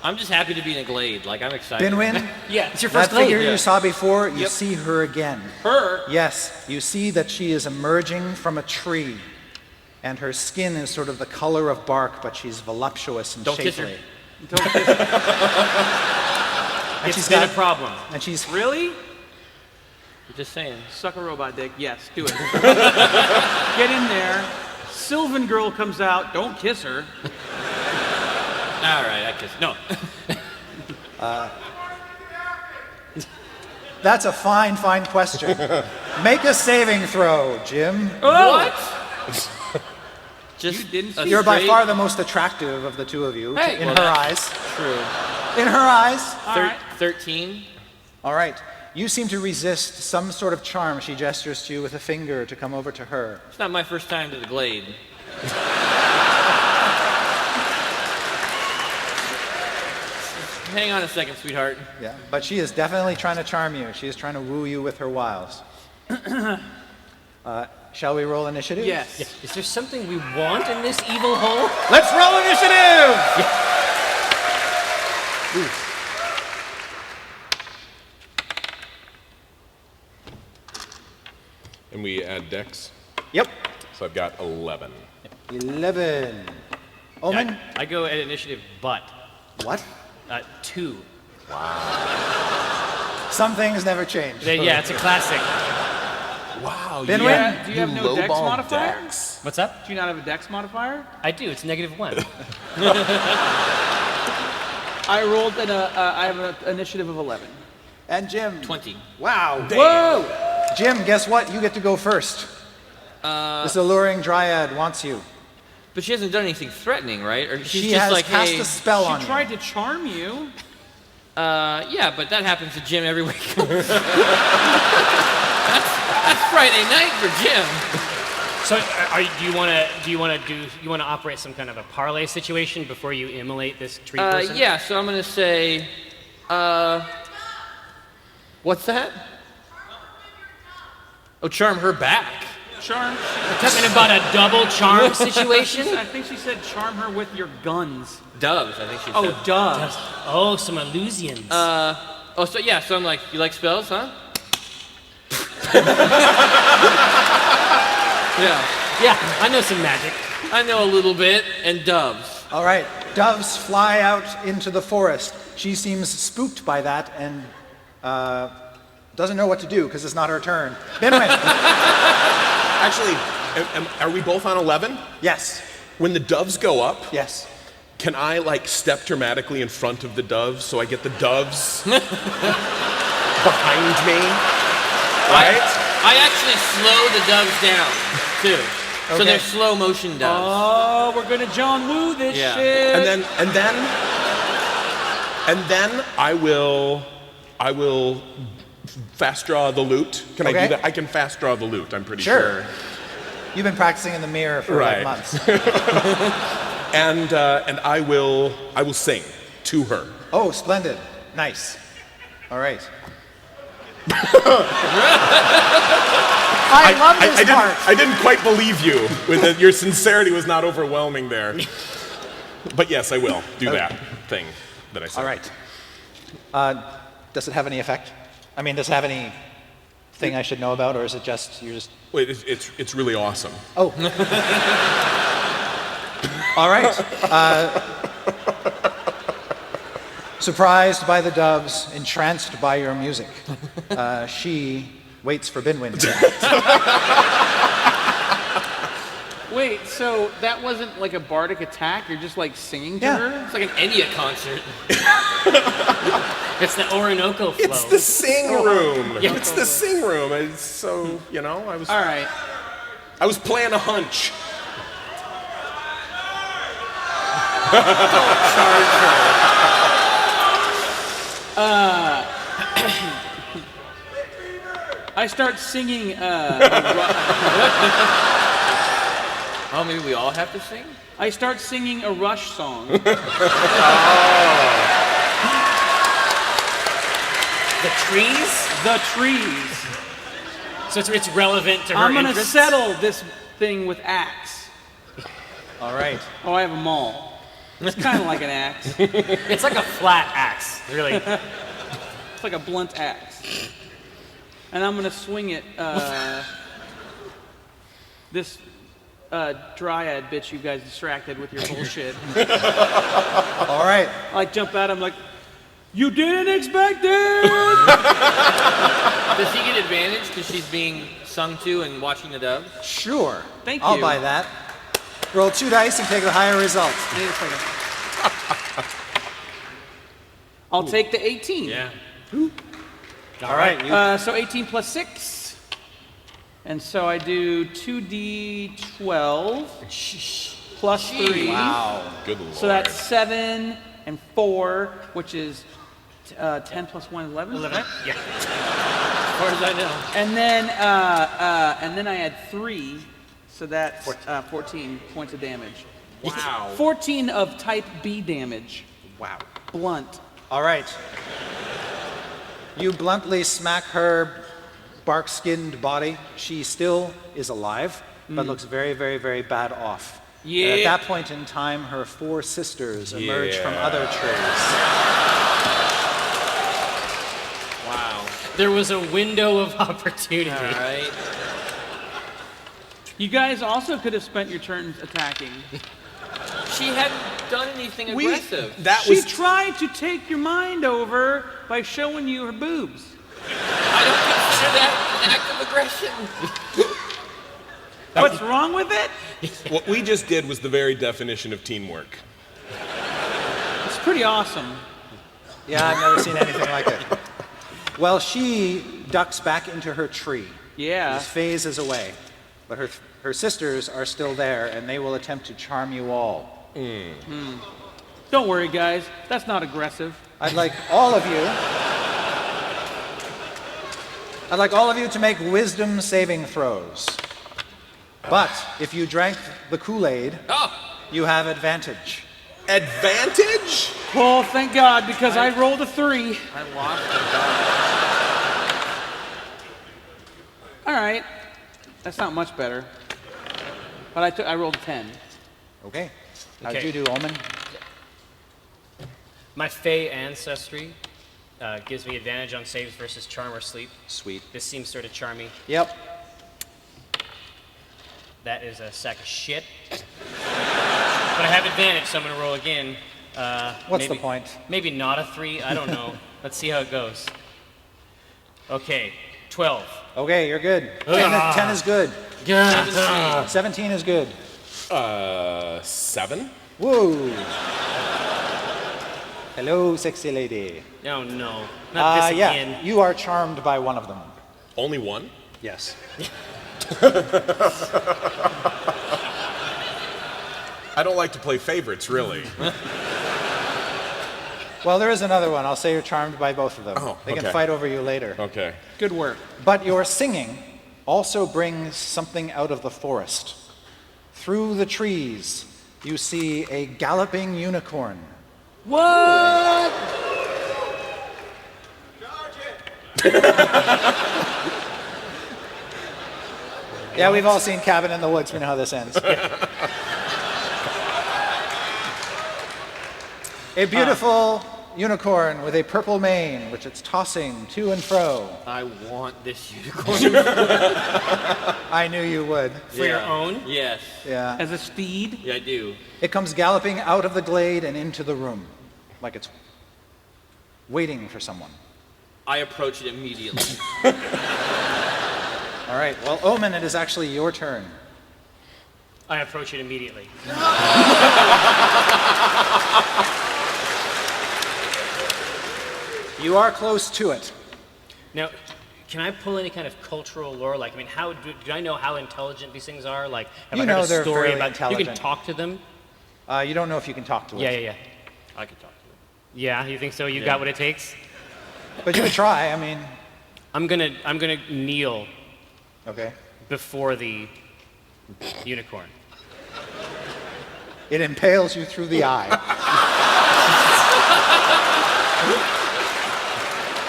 I'm just happy to be in a glade. Like I'm excited. Binwin, Yeah, it's your that first glade. figure you saw before, you Yep. see her again. Her. Yes, you see that she is emerging from a tree, and her skin is sort of the color of bark, but she's voluptuous and Don't kiss shapely. her. Don't kiss her. And It's she's been a got, problem. and she's Really? I'm just saying. Suck a robot dick. Yes, do it. Get in there. Sylvan girl comes out. Don't kiss her. All right, I kiss. No. That's a fine question. Make a saving throw, Jim. What? Just didn't a see You're by straight- far the most attractive of the two of you, Hey, in well, her that's eyes. True. In her eyes. All right. 13. All right. You seem to resist some sort of charm. She gestures to you with a finger to come over to her. It's not my first time to the glade. Hang on a second, sweetheart. Yeah, but she is definitely trying to charm you. She is trying to woo you with her wiles. Shall we roll initiative? Yes. Is there something we want in this evil hole? Let's roll initiative! And we add dex. Yep. So I've got 11. 11. Omen? I go at initiative, but What? 2. Some things never change. Yeah, it's a classic. Wow, Binwin? Do you have no dex modifier? What's up? Do you not have a dex modifier? I do. It's -1. I rolled I have an initiative of 11. And Jim? 20. Wow. Whoa! Jim, guess what? You get to go first. This alluring dryad wants you. But she hasn't done anything threatening, right? Or she's She just has like, cast hey, a spell on She you. tried to charm you. yeah, but that happens to Jim every week. that's Friday night for Jim. So, do you want to operate some kind of a parlay situation before you immolate this tree person? Yeah, so I'm gonna say, what's that? Oh, charm her back. Charm. We're talking about a double charm situation. I think she said charm her with your guns. Doves, I think she said. Oh, doves. Oh, some illusions. So yeah, so I'm like, you like spells, huh? Yeah, I know some magic. I know a little bit, and doves. All right. Doves fly out into the forest. She seems spooked by that and doesn't know what to do because it's not her turn. Binwin. Actually, are we both on 11? Yes. When the doves go up, Yes. can I like step dramatically in front of the doves so I get the doves behind me? Right? I actually slow the doves down, too. So Okay. they're slow motion doves. Oh, we're gonna John Woo this Yeah. shit. And then I will fast draw the loot. Can I Okay. do that? I can fast draw the loot, I'm pretty Sure. sure. You've been practicing in the mirror for Right. like months. And I will sing to her. Oh, splendid. Nice. All right. I love this part. I didn't quite believe you. Your sincerity was not overwhelming there. But yes, I will do that thing that I said. All right. Does it have any effect? I mean, does it have any thing I should know about, or is it just you're just? Wait, it's really awesome. Oh. All right. Surprised by the doves, entranced by your music, she waits for Binwin. Wait, so that wasn't like a bardic attack? You're just like singing to Yeah. her? It's like an Enya concert. It's the Orinoco flow. It's the sing room. Yeah. It's the sing room. It's so, I was All right. I was playing a hunch. I start singing. Oh, maybe we all have to sing? I start singing a Rush song. The trees? The trees. So it's relevant to her I'm gonna interests? settle this thing with axe. All right. Oh, I have a maul. It's kind of like an axe. It's like a flat axe, really. It's like a blunt axe. And I'm gonna swing it. This dryad bitch you guys distracted with your bullshit. All right. I jump at him like, you didn't expect it! Does he get advantage because she's being sung to and watching the dub? Sure. Thank I'll you. buy that. Roll 2 dice and take the higher result. I need a second. I'll take the 18. Yeah. All right. So 18 plus 6. And so I do 2d12 plus 3. Wow. Good lord. So that's 7 and 4, which is 10 plus 1 is 11. 11? Yeah. As far as I know. And then I add 3, so that's 14 points of damage. Wow. 14 of type B damage. Wow. Blunt. All right. You bluntly smack her bark-skinned body. She still is alive, but looks very, very, very bad off. Yeah. And at that point in time, her 4 sisters emerge from other trees. Wow. There was a window of opportunity. All right. You guys also could have spent your turns attacking. She hadn't done anything aggressive. She tried to take your mind over by showing you her boobs. I don't consider that an act of aggression. What's wrong with it? What we just did was the very definition of teamwork. It's pretty awesome. Yeah, I've never seen anything like it. Well, she ducks back into her tree. Yeah. She phases away. But her sisters are still there, and they will attempt to charm you all. Don't worry, guys. That's not aggressive. I'd like all of you to make wisdom saving throws. But if you drank the Kool-Aid, you have advantage. Advantage? Oh, thank God, because I rolled a 3. I lost the All right. That's not much better. But I rolled a 10. Okay. How'd Okay. you do, Omen? My Fey ancestry gives me advantage on saves versus charm or sleep. Sweet. This seems sort of charmy. Yep. That is a sack of shit. But I have advantage, so I'm going to roll again. What's the point? Maybe not a 3. I don't know. Let's see how it goes. Okay, 12. Okay, you're good. 10 is good. 17 is good. 7? Whoa. Hello, sexy lady. Oh, no. Not this Yeah, again. you are charmed by one of them. Only one? Yes. I don't like to play favorites, really. Well, there is another one. I'll say you're charmed by both of them. Oh, they can okay. fight over you later. Okay. Good work. But your singing also brings something out of the forest. Through the trees, you see a galloping unicorn. What? Yeah, we've all seen Cabin in the Woods. We know how this ends. A beautiful unicorn with a purple mane, which it's tossing to and fro. I want this unicorn. I knew you would. For your own? Yes. Yeah. As a steed? Yeah, I do. It comes galloping out of the glade and into the room, like it's waiting for someone. I approach it immediately. All right. Well, Omen, it is actually your turn. I approach it immediately. You are close to it. Now, can I pull any kind of cultural lore? Like, I mean, how do I know how intelligent these things are? Like, have You I know heard a they're story fairly about you can intelligent. talk to them? You don't know if you can talk to it. Yeah. I can talk to him. Yeah, you think so? You got what it takes? But you could try. I mean, I'm gonna kneel okay. before the unicorn. It impales you through the eye.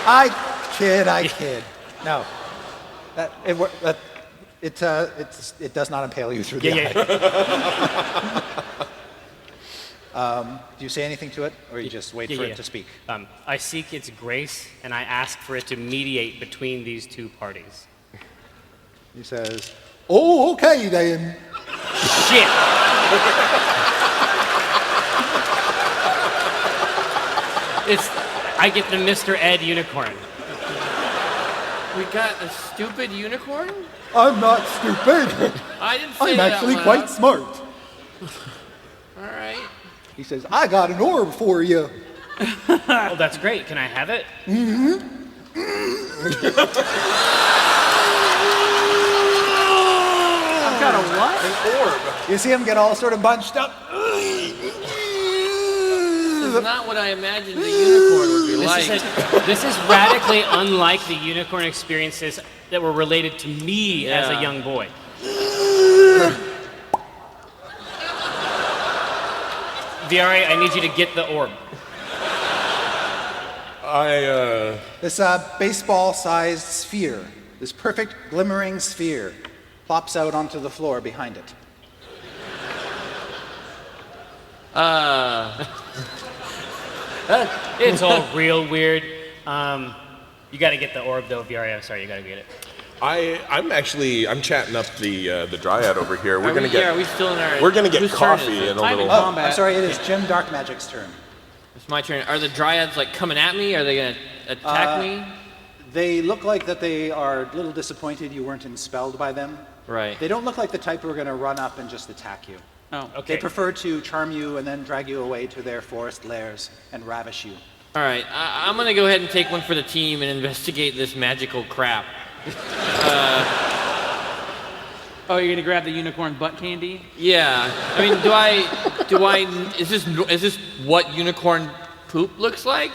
I kid. No. It does not impale you through the eye. Do you say anything to it, or you just wait for it to speak? I seek its grace, and I ask for it to mediate between these two parties. He says, "Oh, okay then." Shit! I get the Mr. Ed unicorn. We got a stupid unicorn? I'm not stupid. I didn't say I'm that actually out quite loud. smart. All right. He says, "I got an orb for you." Oh, that's great. Can I have it? I've got a what? An orb. You see him get all sort of bunched up. This is not what I imagined the unicorn would be like. This is radically unlike the unicorn experiences that were related to me as a young boy. Viare, I need you to get the orb. This baseball-sized sphere, this perfect glimmering sphere, plops out onto the floor behind it. It's all real weird. You got to get the orb, though, Viare. I'm sorry, you got to get it. I'm chatting up the dryad over here. We're gonna Are we still in our? We're gonna get whose turn coffee is it? in a I'm in little. combat. I'm sorry, it is Jim Dark Magic's turn. It's my turn. Are the dryads like coming at me? Are they gonna attack me? They look like that they are a little disappointed you weren't enspelled by them. Right. They don't look like the type who are going to run up and just attack you. Oh. Okay. They prefer to charm you and then drag you away to their forest lairs and ravish you. All right. I'm gonna go ahead and take one for the team and investigate this magical crap. Oh, you're gonna grab the unicorn butt candy? Yeah. I mean, is this what unicorn poop looks like?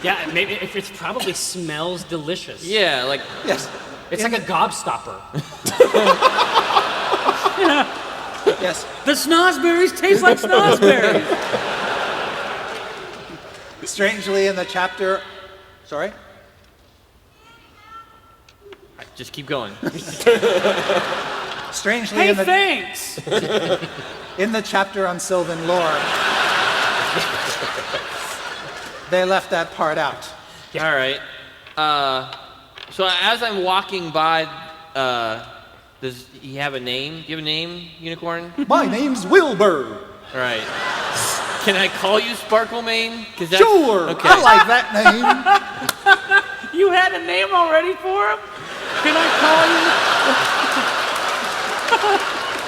Yeah, maybe it probably smells delicious. Yeah, like Yes. It's like a gobstopper. Yes. The snozberries taste like snozberries. Strangely, in the chapter. Sorry? just keep going. Strangely, Hey, in the thanks. in the chapter on Sylvan lore, they left that part out. All right. So as I'm walking by, does he have a name? Do you have a name, Unicorn? My name's Wilbur. All right. Can I call you Sparklemane? Sure. Okay. I like that name. You had a name already for him? Can I call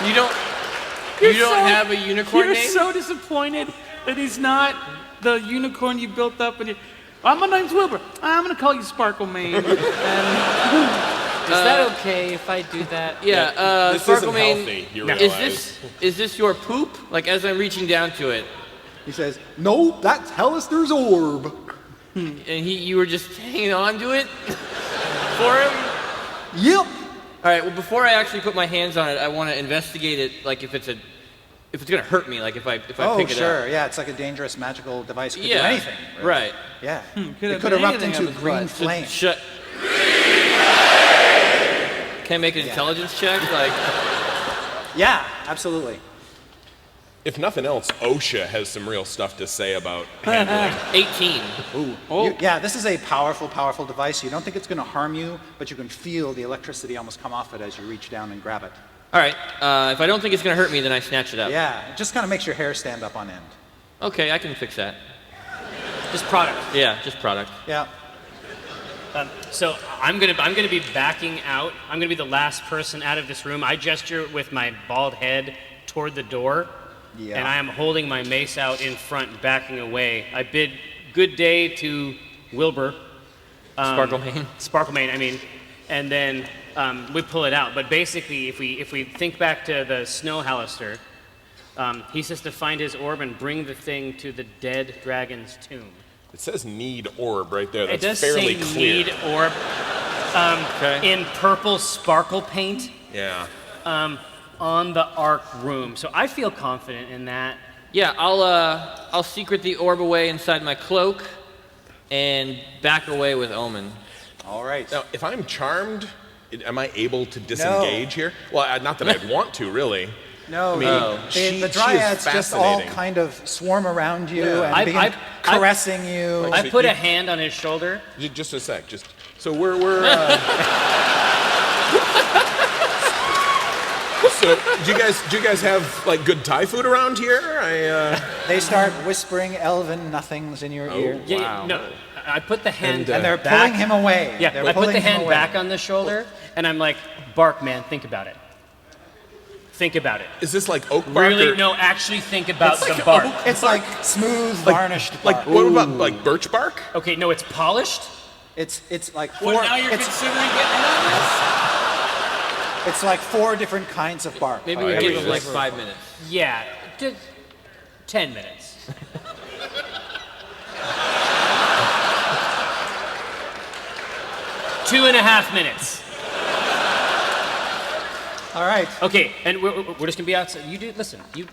you? You don't have a unicorn You're name? so disappointed that he's not the unicorn you built up. And my name's Wilbur. I'm gonna call you Sparklemane. Is that okay if I do that? Yeah. This isn't Sparklemane, healthy, you realize. is this your poop? Like as I'm reaching down to it, He says, "No, that's Hallister's orb." and you were just hanging on to it for him? Yep. All right. Well, before I actually put my hands on it, I want to investigate it. Like if it's gonna hurt me. Like if I pick it sure. up. Yeah, it's like a dangerous magical device. Could do Yeah. anything. Right. Yeah. Could It have could been erupt anything into of his green butt. flame. Shut. Can I make an intelligence check? Like. Yeah, absolutely. If nothing else, OSHA has some real stuff to say about handling. 18. Yeah, this is a powerful, powerful device. You don't think it's going to harm you, but you can feel the electricity almost come off it as you reach down and grab it. All right. If I don't think it's gonna hurt me, then I snatch it up. Yeah, it just kind of makes your hair stand up on end. Okay, I can fix that. Just product. Yeah, just product. Yeah. So I'm gonna be backing out. I'm gonna be the last person out of this room. I gesture with my bald head toward the door, Yeah. and I am holding my mace out in front, backing away. I bid good day to Wilbur. Sparklemane. Sparklemane, I mean, and then we pull it out. But basically, if we think back to the Snow Hallister, he says to find his orb and bring the thing to the dead dragon's tomb. It says need orb right there. It That's does fairly say clear. need orb Okay. in purple sparkle paint Yeah. on the Ark room. So I feel confident in that. Yeah, I'll secret the orb away inside my cloak, and back away with Omen. All right. Now, if I'm charmed, am I able to disengage here? Well, not that I'd want to, really. No, I mean, the dryads just all kind of swarm around you and begin caressing you. I put a hand on his shoulder. Just a sec. So we're So do you guys have like good Thai food around here? They start whispering elven nothings in your ear. Yeah, no, I put the hand and they're back. pulling him away. Yeah, I put the hand back on the shoulder, and I'm like, Bark, man, think about it. Think about it. Is this like oak bark? Really? No, actually think about the bark. It's like smooth, varnished bark. Like what about like birch bark? Okay, no, it's polished. It's like Well, now you're considering getting in on this? It's like 4 different kinds of bark. Maybe we give him like 5 minutes. Yeah, 10 minutes. Two and a half minutes. All right. Okay, and we're just gonna be outside. You do. Listen, you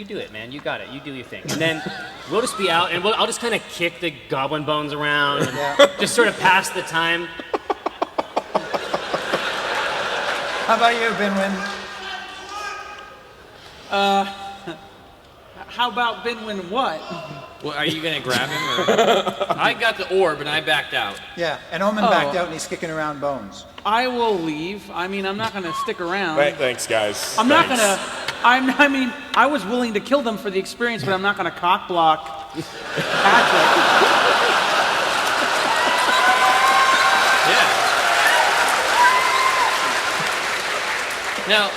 do it, man. You got it. You do your thing, and then we'll just be out, and I'll just kind of kick the goblin bones around, and just sort of pass the time. How about you, Binwin? How about Binwin what? Well, are you gonna grab him? Or? I got the orb and I backed out. Yeah, and Omen backed out and he's kicking around bones. I will leave. I mean, I'm not gonna stick around. Thanks, guys. I'm not gonna. I mean, I was willing to kill them for the experience, but I'm not gonna cock block Patrick. Now,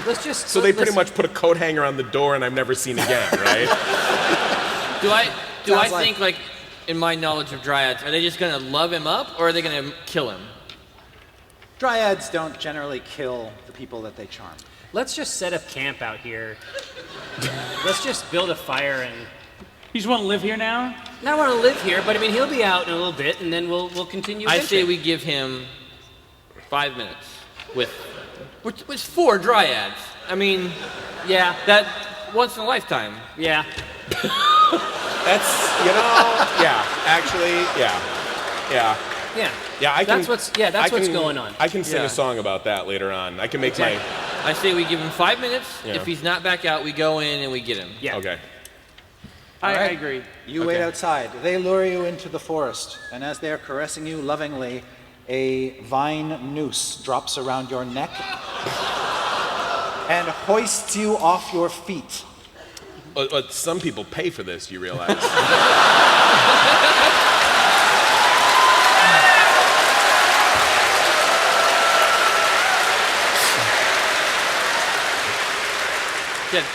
let's just. So they pretty much put a coat hanger on the door, and I'm never seen again, right? Do I think like in my knowledge of dryads, are they just gonna love him up, or are they gonna kill him? Dryads don't generally kill the people that they charm. Let's just set up camp out here. Let's just build a fire and. You just want to live here now? I want to live here, but I mean he'll be out in a little bit, and then we'll continue. I say we give him 5 minutes with 4 dryads. I mean, yeah, that once in a lifetime. Yeah. That's actually, yeah. That's what's going on. I can sing a song about that later on. I can make my. I say we give him 5 minutes. Yeah. If he's not back out, we go in and we get him. Yeah. Okay. I agree. You wait outside. They lure you into the forest, and as they are caressing you lovingly, a vine noose drops around your neck and hoists you off your feet. But some people pay for this, you realize. Yeah,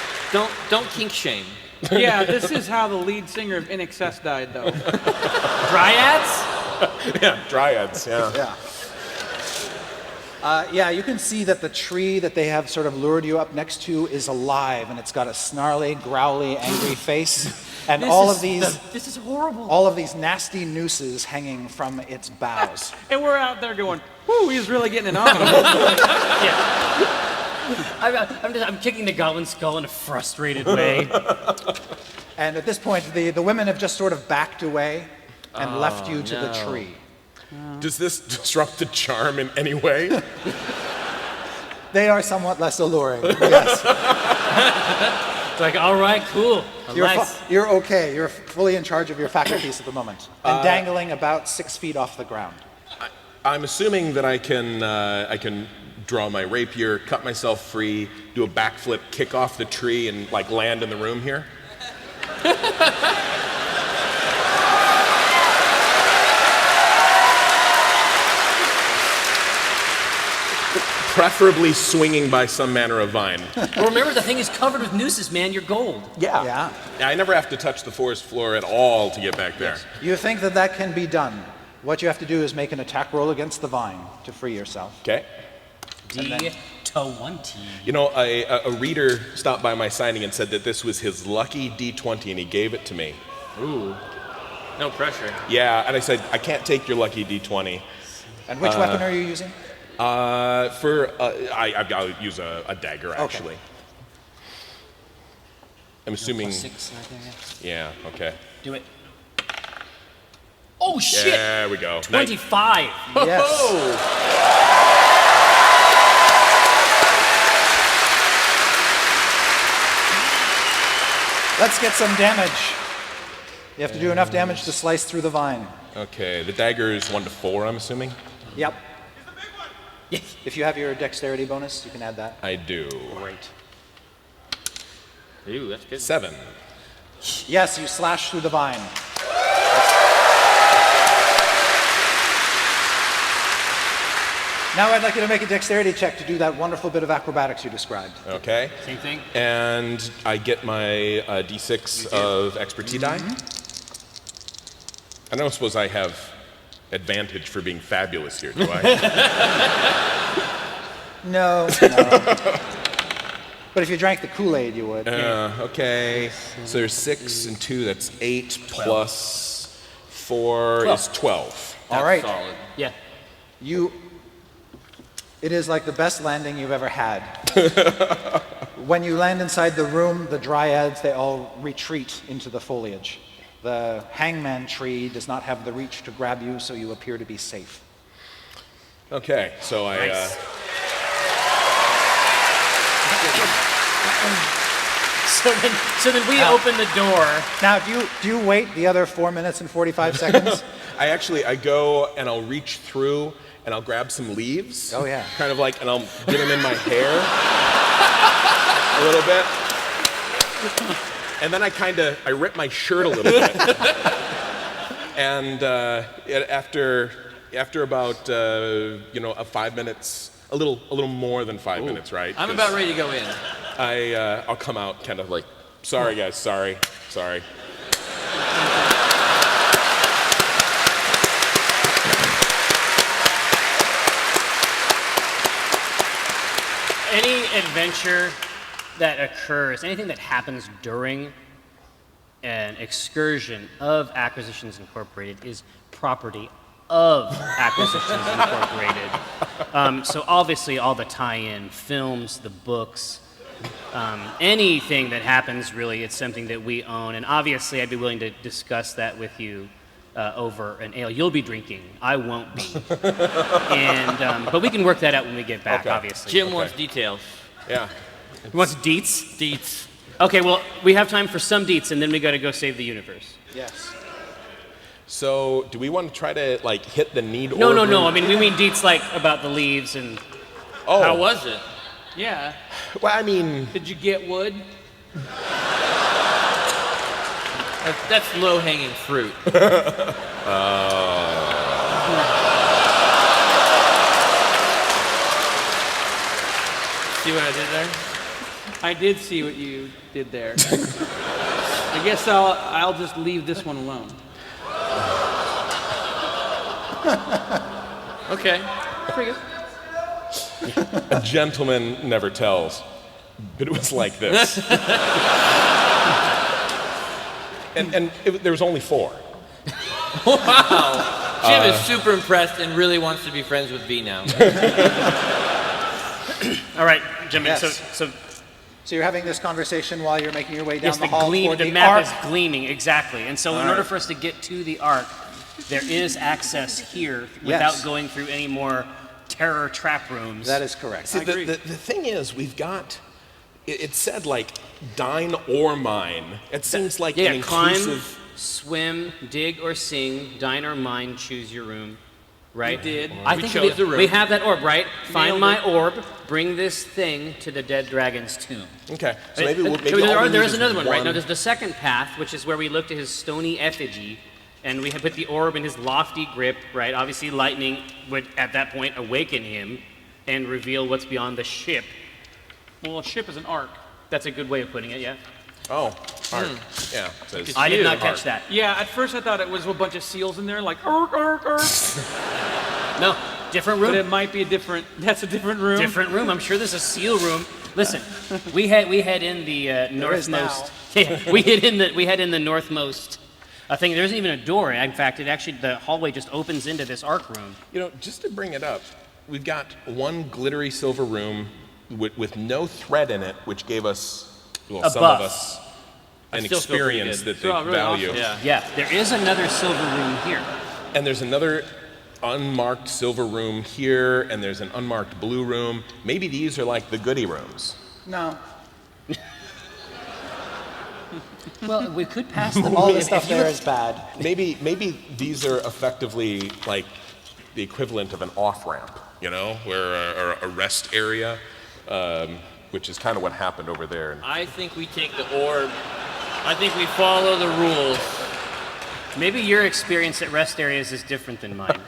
don't kink shame. Yeah, this is how the lead singer of INXS died, though. Dryads? Yeah, dryads, yeah. Yeah, you can see that the tree that they have sort of lured you up next to is alive, and it's got a snarly, growly, angry face, and this is horrible. All of these nasty nooses hanging from its boughs. And we're out there going, "Whoo, he's really getting it on." Yeah. I'm kicking the goblin skull in a frustrated way. And at this point, the women have just sort of backed away and left you to the tree. Does this disrupt the charm in any way? They are somewhat less alluring, yes. It's like, all right, cool. You're okay. You're fully in charge of your faculties at the moment, and dangling about 6 feet off the ground. I'm assuming that I can draw my rapier, cut myself free, do a backflip, kick off the tree, and like land in the room here. Preferably swinging by some manner of vine. Well, remember, the thing is covered with nooses, man. You're gold. Yeah. I never have to touch the forest floor at all to get back there. You think that can be done. What you have to do is make an attack roll against the vine to free yourself. Okay. D20. You know, a reader stopped by my signing and said that this was his lucky D20, and he gave it to me. Ooh. No pressure. Yeah, and I said, I can't take your lucky D20. And which weapon are you using? I'll use a dagger, actually. Okay. I'm assuming. +6 right there, yeah, okay. Do it. Oh, shit! There we go. 25. Yes. Let's get some damage. You have to do enough damage to slice through the vine. Okay, the dagger is 1 to 4, I'm assuming? Yep. If you have your dexterity bonus, you can add that. I do. Great. Ooh, that's good. 7. Yes, you slash through the vine. Now I'd like you to make a dexterity check to do that wonderful bit of acrobatics you described. Okay. Same thing. And I get my d6 of expertise die. I don't suppose I have advantage for being fabulous here, do I? No. But if you drank the Kool-Aid, you would. Okay. So there's 6 and 2, that's 8 plus 4 is 12. All right. Solid. Yeah. It is like the best landing you've ever had. When you land inside the room, the dryads, they all retreat into the foliage. The hangman tree does not have the reach to grab you, so you appear to be safe. Okay, so Nice. So then we open the door. Now, do you wait the other 4 minutes and 45 seconds? I go and I'll reach through and I'll grab some leaves. Oh, yeah. Kind of like, and I'll get them in my hair a little bit. And then I rip my shirt a little bit. And after about, a 5 minutes, a little more than 5 minutes, right? I'm about ready to go in. I'll come out kind of like, sorry guys, sorry. Any adventure that occurs, anything that happens during an excursion of Acquisitions Incorporated is property of Acquisitions Incorporated. So obviously all the tie-in films, the books, anything that happens really, it's something that we own. And obviously I'd be willing to discuss that with you over an ale. You'll be drinking, I won't be. But we can work that out when we get back, Okay. obviously. Jim wants details. Yeah. He wants deets? Deets. Okay, well, we have time for some deets, and then we gotta go save the universe. Yes. So do we want to try to hit the need No, order? I mean, we mean deets like about the leaves and... Oh. How was it? Yeah. Well, I mean, Did you get wood? That's low-hanging fruit. See what I did there? I did see what you did there. I guess I'll just leave this one alone. Okay. Pretty good. a gentleman never tells, but it was like this. There was only 4. Wow. Jim is super impressed and really wants to be friends with V now. All right, Jim, Yes. so So you're having this conversation while you're making your way down yes, the hall for the the map arc. is gleaming, exactly. And so in order for us to get to the Ark, there is access here without Yes. going through any more terror trap rooms. That is correct. See, the thing is, we've got, it said dine or mine. It seems like an climb, inclusive... swim, dig or sing, dine or mine, choose your room. Right? We did. I We think chose the room. we have that orb, right? Find Nailed my it. orb, bring this thing to the dead dragon's tomb. Okay, so maybe So all we there need is another one, right? one- Now there's the second path, which is where we look to his stony effigy, and we have put the orb in his lofty grip, right? Obviously, lightning would at that point awaken him and reveal what's beyond the ship. Well, a ship is an ark. That's a good way of putting it, yeah. Oh, art. Yeah. says I did not art. catch that. Yeah, at first I thought it was a bunch of seals in there, like ark, ark, ark. No, different But room. it might be a different. That's a different room. Different room. I'm sure there's a seal room. Listen, we had in the is northmost. Yeah, we had in the northmost thing. There isn't even a door. In fact, the hallway just opens into this arc room. You know, just to bring it up, we've got one glittery silver room with no thread in it, which gave us, well, A some buff. of us, an still feel pretty experience good. that they Oh, really value. awesome. Yeah. Yeah, there is another silver room here. And there's another unmarked silver room here, and there's an unmarked blue room. Maybe these are like the goodie rooms. No. Well, we could pass them. All the stuff there is bad. Maybe these are effectively like the equivalent of an off-ramp, you know, where a rest area, which is kind of what happened over there. I think we take the orb. I think we follow the rules. Maybe your experience at rest areas is different than mine.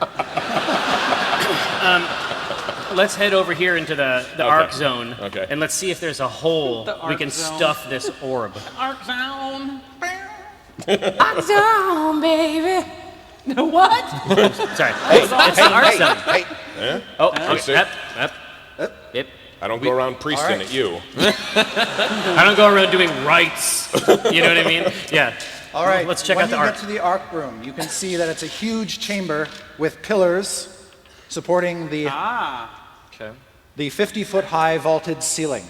Let's head over here into the arc zone, and let's see if there's a hole we can stuff this orb. Arc zone. Arc zone, baby. What? Sorry. Hey, it's the arc zone. Hey. Yep. I don't go around priesting at you. I don't go around doing rites. You know what I mean? Yeah. All right. Let's check out the When you arc. get to the arc room, you can see that it's a huge chamber with pillars supporting the 50-foot high vaulted ceiling.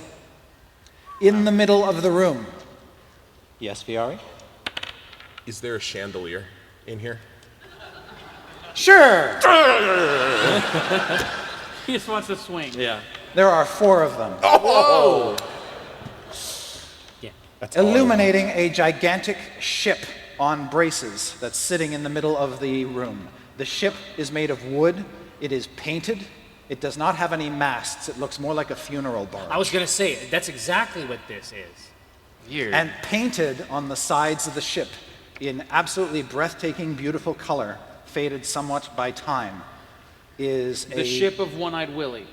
In the middle of the room. Yes, Viari? Is there a chandelier in here? Sure. He just wants to swing. Yeah. There are 4 of them. Whoa! That's Illuminating a gigantic ship on braces that's sitting in the middle of the room. The ship is made of wood. It is painted. It does not have any masts. It looks more like a funeral barge. I was going to say, that's exactly what this is. Weird. And painted on the sides of the ship in absolutely breathtaking, beautiful color, faded somewhat by time, is The ship of One-Eyed Willie.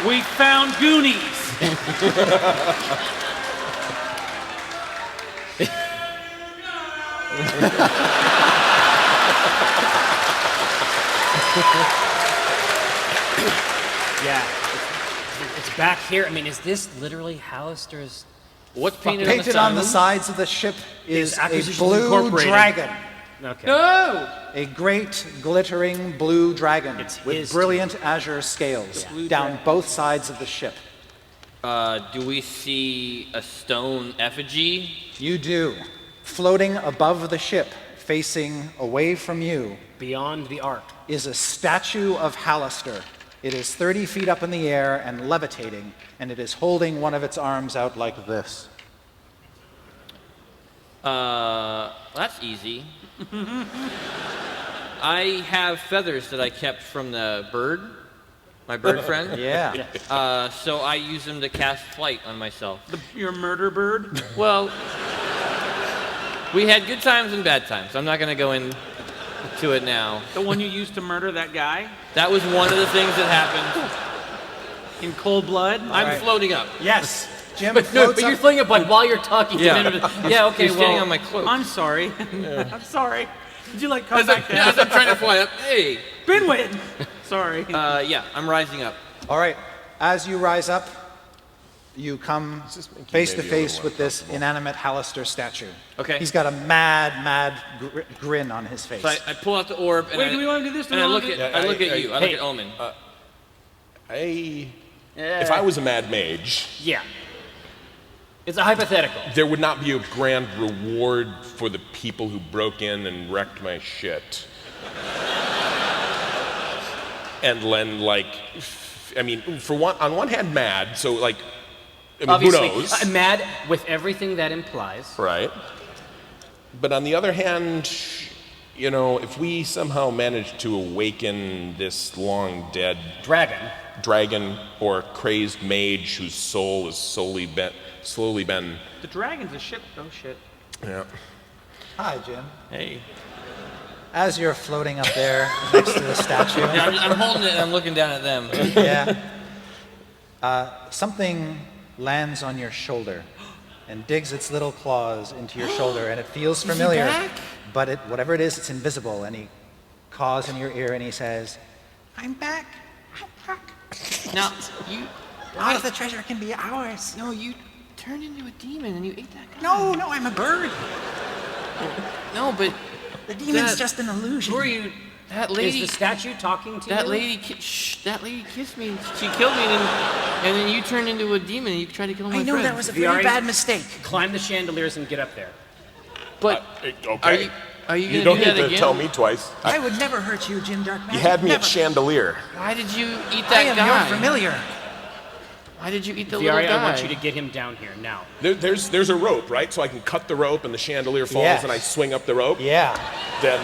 We found Goonies. Yeah. It's back here. I mean, is this literally Hallister's? What's painted, Painted on on the the side? sides of the ship is a Acquisitions blue Incorporated. dragon. Okay. No! A great glittering blue dragon It's with his brilliant azure scales down both sides of the ship. Do we see a stone effigy? You do. Floating above the ship, facing away from you, Beyond the arc. is a statue of Hallister. It is 30 feet up in the air and levitating, and it is holding one of its arms out like this. That's easy. I have feathers that I kept from the bird, my bird friend. Yeah. So I use them to cast flight on myself. Your murder bird? Well, we had good times and bad times. I'm not going to go into it now. The one you used to murder that guy? That was one of the things that happened. In cold blood? I'm floating up. Yes. Jim But floats you're up. floating up like while you're talking. Yeah. Okay. You're standing well, on my cloak. I'm sorry. I'm sorry. Did you come As back down? I'm trying to fly up. Hey. Binwin! Sorry. Yeah, I'm rising up. All right. As you rise up, you come face to maybe a face little with this inanimate Hallister statue. Okay. He's got a mad grin on his face. So I pull out the orb and Wait, do we want to do this? Do and we I wanna look do- at I look at you. I look hey. at Omen. If I was a mad mage, Yeah. It's a hypothetical. there would not be a grand reward for the people who broke in and wrecked my shit. And then, like, I mean, on one hand, mad. So, like, I mean, Obviously, who knows, mad with everything that implies. right? But on the other hand, you know, if we somehow manage to awaken this long dead dragon or crazed mage whose soul has slowly been, The dragon's a ship. Oh, shit. yeah. Hi, Jim. Hey. As you're floating up there next to the statue, Yeah, I'm holding it and I'm looking down at them. something lands on your shoulder and digs its little claws into your shoulder, and it feels familiar. back? But whatever it is, it's invisible, and he caws in your ear and he says, "I'm back. I'm back. Now, you. All of the treasure can be ours." No, you turned into a demon and you ate that guy. No, I'm a bird. No, but The demon's That- just an illusion. who are you? That Is lady. the statue talking to you? That lady kissed me. She killed me, and then you turned into a demon and you tried to kill my I know friend. that was a Viari? very bad mistake. Climb the chandeliers and get up there. But Okay. are you You gonna don't do that need to again? tell me twice. I would never hurt you, Jim Darkman. You had me never. at chandelier. Why did you eat I that am guy? your familiar. Why did you eat the little Viari, guy? I want you to get him down here now. There's a rope, right? So I can cut the rope and the chandelier falls Yes. and I swing up the rope? Yeah. Then...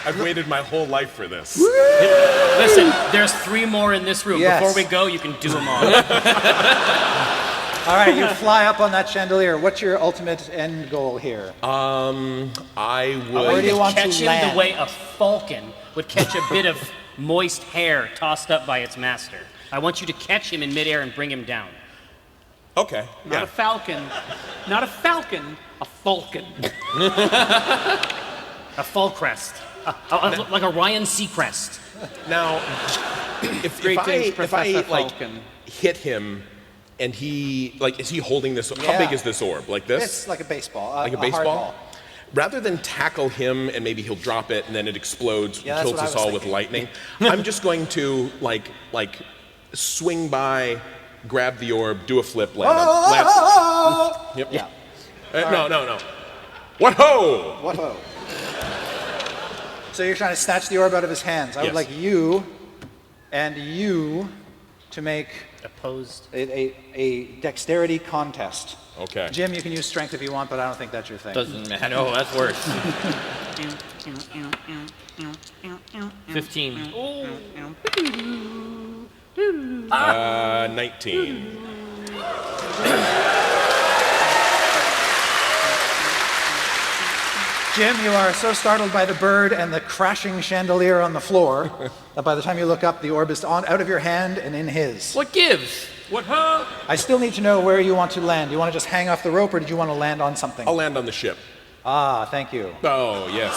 I've waited my whole life for this. Listen, there's 3 more in this room. Yes. Before we go, you can do them all. All right, you fly up on that chandelier. What's your ultimate end goal here? I would... Where do you want to catch him land? the way a falcon would catch a bit of moist hair tossed up by its master. I want you to catch him in midair and bring him down. Okay. Not a falcon. Not a falcon. A falcon. A fall crest. Like a Ryan Seacrest. Now, if I like hit him and he like is he holding this? How Yeah. big is this orb? Like this? It's like a baseball. Like a hard baseball? ball. Rather than tackle him and maybe he'll drop it and then it explodes, Yeah, that's kills what I us was all with thinking. lightning, I'm just going to like swing by, grab the orb, do a flip, land on. Yep. Yeah. No. What ho! What ho? So you're trying to snatch the orb out of his hands. I would Yes. like you and you to make Opposed. a dexterity contest. Okay. Jim, you can use strength if you want, but I don't think that's your thing. Doesn't matter. Oh, that's worse. 15. 19. Jim, you are so startled by the bird and the crashing chandelier on the floor that by the time you look up, the orb is out of your hand and in his. What gives? What huh? I still need to know where you want to land. Do you want to just hang off the rope, or did you want to land on something? I'll land on the ship. Ah, thank you. Oh, yes.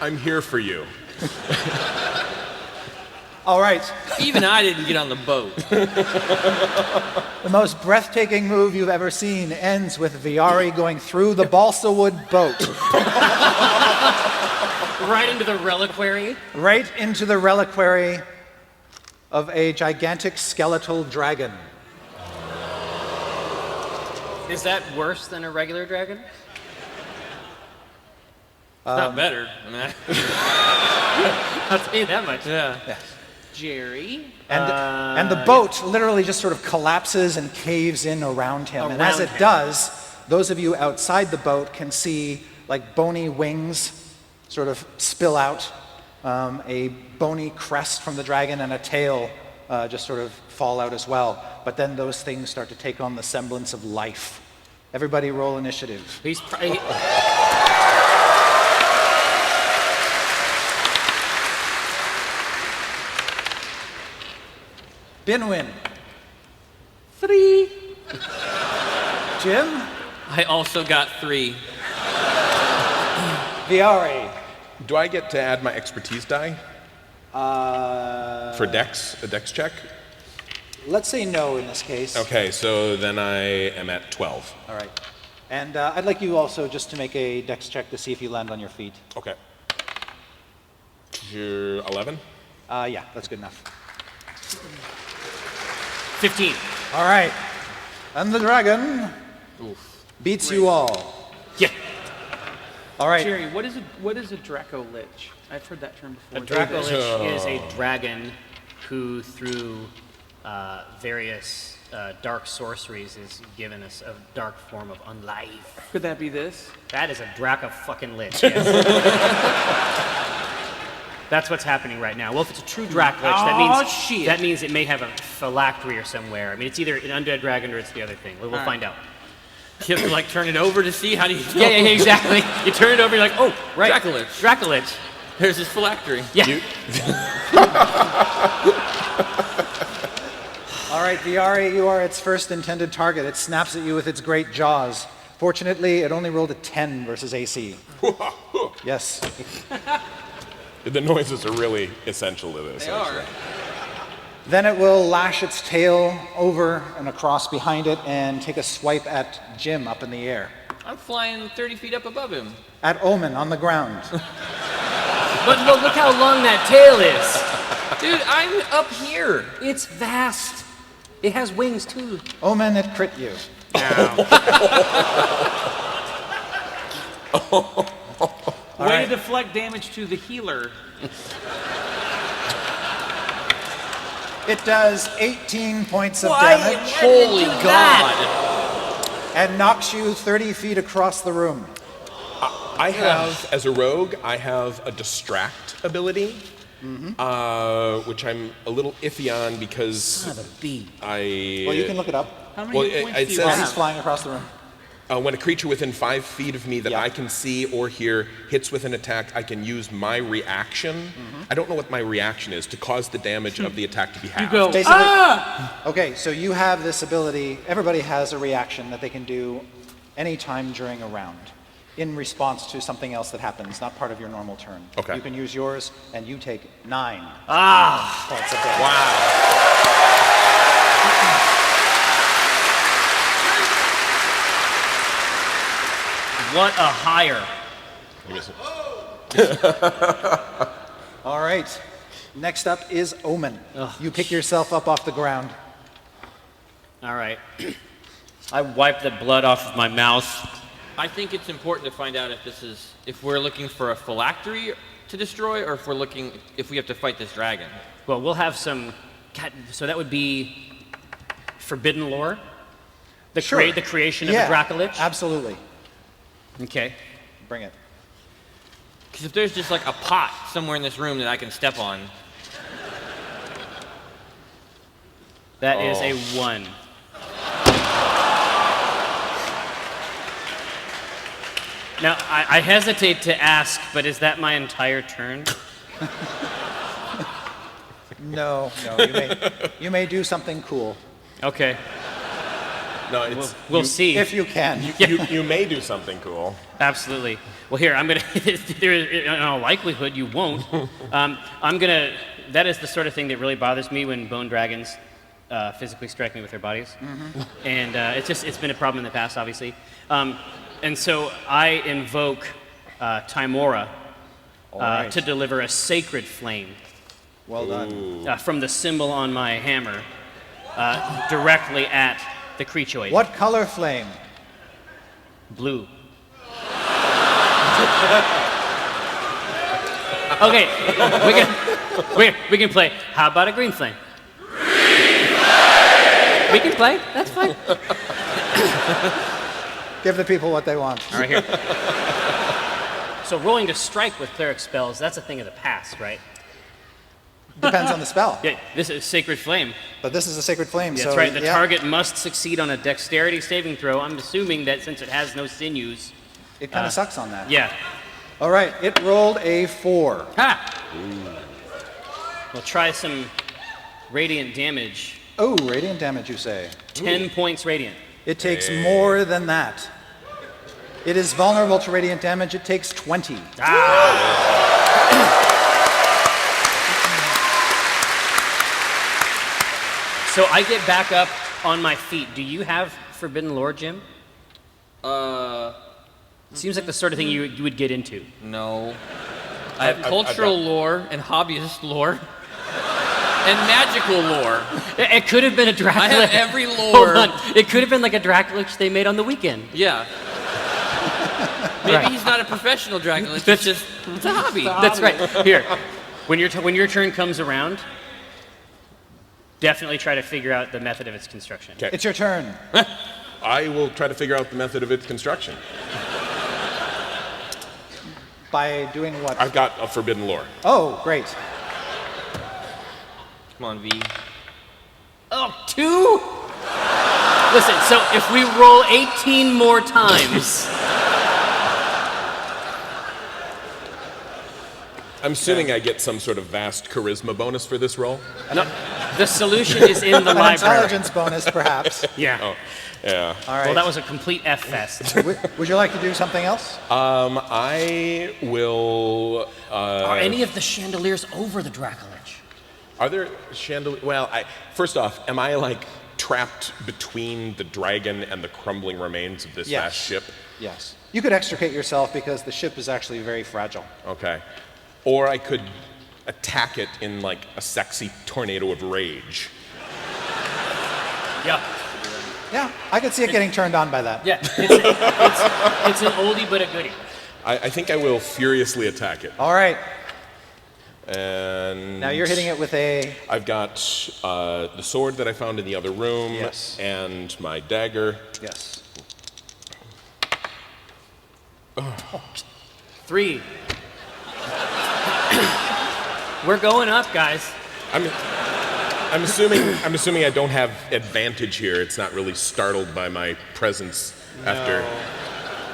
I'm here for you. All right. Even I didn't get on the boat. The most breathtaking move you've ever seen ends with Viari going through the balsa wood boat. Right into the reliquary. Right into the reliquary of a gigantic skeletal dragon. Is that worse than a regular dragon? Not better. I mean, I'll tell you that much. yeah. Jerry. And the boat literally just sort of collapses and caves in around him. And as Around it him. does, those of you outside the boat can see like bony wings sort of spill out, a bony crest from the dragon and a tail just sort of fall out as well. But then those things start to take on the semblance of life. Everybody roll initiative. He's Binwin. 3. Jim. I also got 3. Viari. Do I get to add my expertise die? For dex? A dex check? Let's say no in this case. Okay, so then I am at 12. All right. And I'd like you also just to make a dex check to see if you land on your feet. Okay. You're 11? Yeah, that's good enough. 15. All right. And the dragon beats you all. Yeah. All right. Jerry, what is a Draco Lich? I've heard that term before. A Draco Lich is a dragon who, through various dark sorceries, is given us a dark form of unlife. Could that be this? That is a Draco fucking Lich. Yes. That's what's happening right now. Well, if it's a true Drac Lich, that means it may have a phylactery or somewhere. I mean, it's either an undead dragon or it's the other thing. We'll find out. You have to like turn it over to see how do you know? Yeah, exactly. You turn it over, you're like, oh, right. Dracolich. Dracolich. There's his phylactery. Yeah. All right, Viari, you are its first intended target. It snaps at you with its great jaws. Fortunately, it only rolled a 10 versus AC. Yes. The noises are really essential to this. They actually. are. Then it will lash its tail over and across behind it and take a swipe at Jim up in the air. I'm flying 30 feet up above him. At Omen on the ground. But look how long that tail is. Dude, I'm up here. It's vast. It has wings too. Omen, it crit you. Way to deflect damage to the healer. It does 18 points of Why? damage. Holy God! And knocks you 30 feet across the room. I have, as a rogue, I have a distract ability, which I'm a little iffy on because Son of a bee. Well, you can look it up. How many hit points do you As have? he's flying across the room. when a creature within 5 feet of me that I can see or hear hits with an attack, I can use my reaction. I don't know what my reaction is to cause the damage of the attack to be halved. You go, Basically, okay, so you have this ability. Everybody has a reaction that they can do anytime during a round in response to something else that happens, not part of your normal turn. Okay. You can use yours, and you take 9 Ah! points of damage. What a hire. All right. Next up is Omen. You pick yourself up off the ground. All right. I wipe the blood off of my mouth. I think it's important to find out if we're looking for a phylactery to destroy, or if we have to fight this dragon. Well, we'll have some. So that would be forbidden lore. The creation of the Dracolich. Absolutely. Okay. Bring it. Because if there's just like a pot somewhere in this room that I can step on. That is a 1. Now, I hesitate to ask, but is that my entire turn? No, you may do something cool. Okay. No, it's, We'll see. If you can. You may do something cool. Absolutely. Well, here, I'm going to, in all likelihood, you won't. That is the sort of thing that really bothers me when bone dragons physically strike me with their bodies. And it's been a problem in the past, obviously. And so I invoke Timora to deliver a sacred flame. Well done. From the symbol on my hammer directly at the creature. What color flame? Blue. Okay, we can play. How about a green flame? We can play. That's fine. Give the people what they want. All right, here. So rolling to strike with cleric spells, that's a thing of the past, right? Depends on the spell. Yeah, this is Sacred Flame. But this is a sacred flame, That's so right. The target must succeed on a dexterity saving throw. I'm assuming that since it has no sinews. It kind of sucks on that. Yeah. All right, it rolled a 4. Ha! We'll try some radiant damage. Oh, radiant damage, you say? 10 points radiant. It takes more than that. It is vulnerable to radiant damage. It takes 20. So I get back up on my feet. Do you have Forbidden Lore, Jim? Seems like the sort of thing you would get into. No. I have cultural lore and hobbyist lore. And magical lore. It could have been a Dracolich. I have every lore. Hold on. It could have been like a Dracolich they made on the weekend. Yeah. Maybe he's not a professional Dracolich. It's a hobby. That's right. Here, when your turn comes around, definitely try to figure out the method of its construction. Okay. It's your turn. I will try to figure out the method of its construction. By doing what? I've got a forbidden lore. Oh, great. Come on, V. Oh, 2? Listen, so if we roll 18 more times. I'm assuming I get some sort of vast charisma bonus for this roll. No, the solution is in the An library. intelligence bonus, perhaps. Yeah. Oh, yeah. All right. Well, that was a complete F fest. Would you like to do something else? I will. Are any of the chandeliers over the Dracolich? Are there chandeliers? Well, first off, am I like trapped between the dragon and the crumbling remains of this vast ship? Yes. You could extricate yourself because the ship is actually very fragile. Okay. Or I could attack it in like a sexy tornado of rage. Yeah. Yeah, I could see it getting turned on by that. Yeah. It's an oldie but a goodie. I think I will furiously attack it. All right. And Now you're hitting it with a... I've got the sword that I found in the other room, Yes. and my dagger. Yes. 3. We're going up, guys. I'm assuming I don't have advantage here. It's not really startled by my presence after.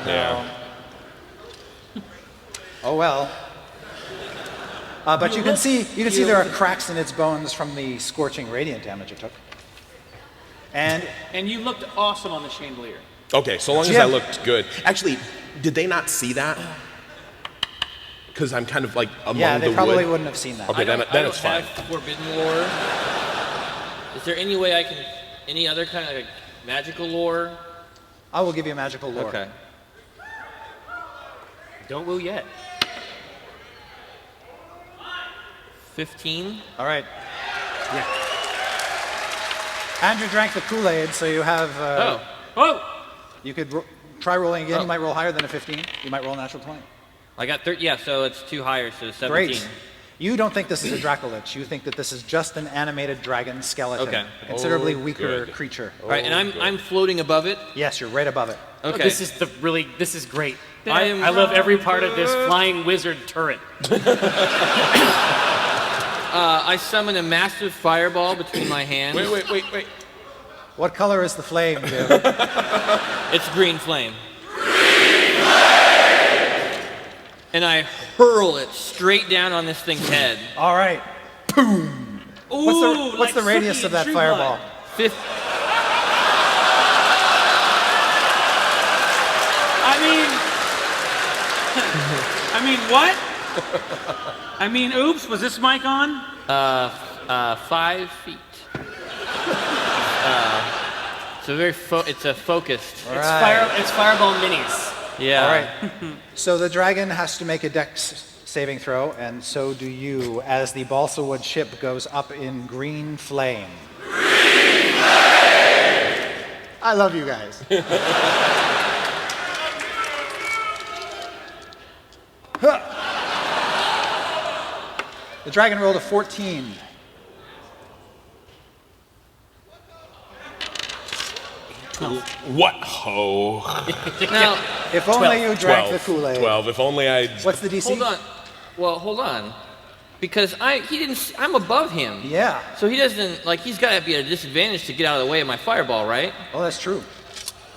No. Yeah. Oh well. But you can see there are cracks in its bones from the scorching radiant damage it took. And you looked awesome on the chandelier. Okay, so long as I looked good. Actually, did they not see that? Because I'm kind of like among the wood. Yeah, they probably wouldn't have seen that. Okay, then it's fine. I don't have forbidden lore. Is there any way I can, any other kind of like magical lore? I will give you a magical lore. Okay. Don't woo yet. 15. All right. Yeah. Andrew drank the Kool-Aid, so you have... You could try rolling again. You might roll higher than a 15. You might roll a natural 20. I got 30, yeah, so it's 2 higher, so 17. Great. You don't think this is a Dracolich. You think that this is just an animated dragon skeleton. Okay. A considerably weaker creature. All right, and I'm floating above it? Yes, you're right above it. Okay. This is great. I love every part of this flying wizard turret. I summon a massive fireball between my hands. Wait. What color is the flame, Jim? It's green flame. And I hurl it straight down on this thing's head. All right. Boom. Ooh, what's the radius of that fireball? 50. I mean, what? I mean, oops, was this mic on? 5 feet. So it's a focused. It's fireball minis. Yeah. All right. So the dragon has to make a dex saving throw, and so do you, as the balsa wood ship goes up in green flame. I love you guys. The dragon rolled a 14. What ho? Now, if only you drank the 12. Kool-Aid. 12. If only I. What's the DC? hold on. Well, hold on. Because I'm above him. Yeah. So he doesn't, like, he's got to be at a disadvantage to get out of the way of my fireball, right? Oh, that's true.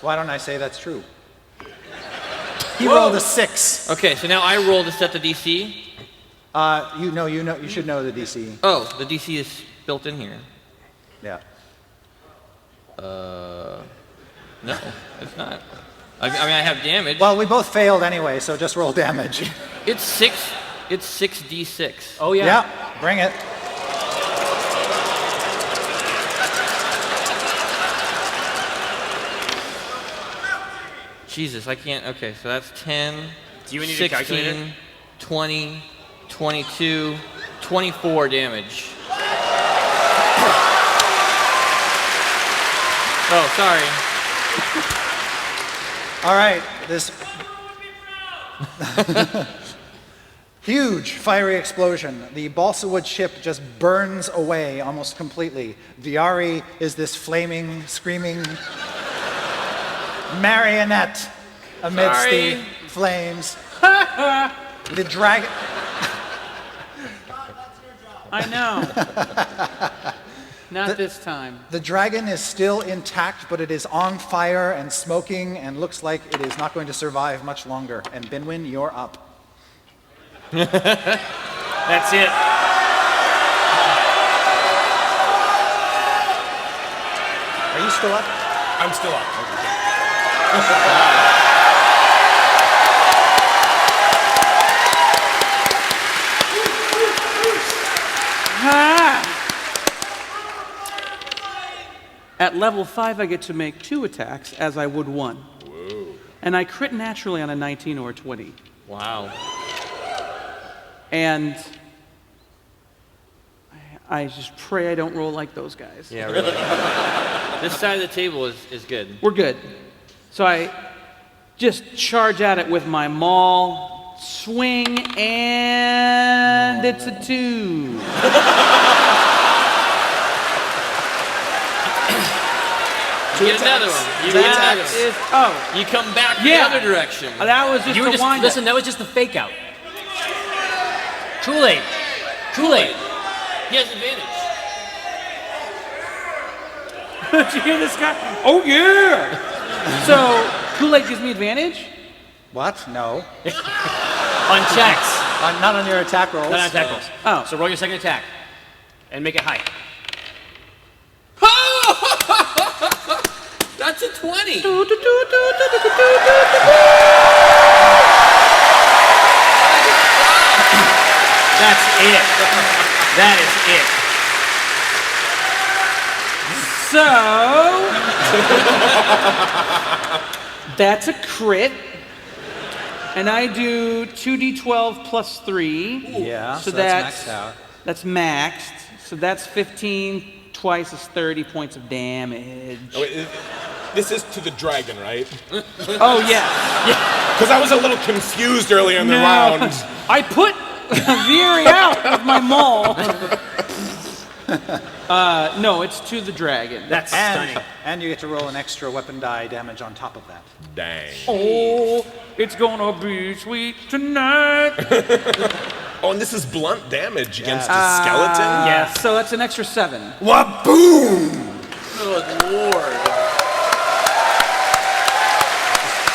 Why don't I say that's true? He rolled a 6. Okay, so now I roll to set the DC. You should know the DC. Oh, the DC is built in here. Yeah. No, it's not. I mean, I have damage. Well, we both failed anyway, so just roll damage. It's 6. It's 6d6. Oh yeah. Yeah, bring it. Jesus, I can't. Okay, so that's 10. Do you need a 16, calculator? 20, 22, 24 damage. Oh, sorry. All right, this huge fiery explosion. The balsa wood ship just burns away almost completely. Viari is this flaming, screaming marionette amidst the flames. The dragon. I know. Not this time. The dragon is still intact, but it is on fire and smoking and looks like it is not going to survive much longer. And Binwin, you're up. That's it. Are you still up? I'm still up. At level 5, I get to make 2 attacks as I would 1. Whoa. And I crit naturally on a 19 or a 20. Wow. And I just pray I don't roll like those guys. Yeah, really. This side of the table is good. We're good. So I just charge at it with my maul, swing, and it's a 2. You get another one. You get another one. You come back the other direction. That was just You were a just wind listen. That was just the fake out. Kool-Aid. Kool-Aid. He has advantage. Did you hear this guy? Oh, yeah. So, Kool-Aid gives me advantage? What? No. On checks. Not on your attack rolls. Not on attack rolls. Oh. So roll your second attack. And make it high. That's a 20. That's it. That is So, that's a crit. And I do 2d12 plus 3. Yeah, so that's maxed out. That's maxed. So that's 15, twice is 30 points of damage. Oh, wait, this is to the dragon, right? Oh, yeah. Because I was a little confused earlier in the round. I put Veery out of my maul. No, it's to the dragon. That's stunning. And you get to roll an extra weapon die damage on top of that. Dang. Oh, it's gonna be sweet tonight. Oh, and this is blunt damage against a skeleton? Yes. So that's an extra 7. Waboom! Good lord.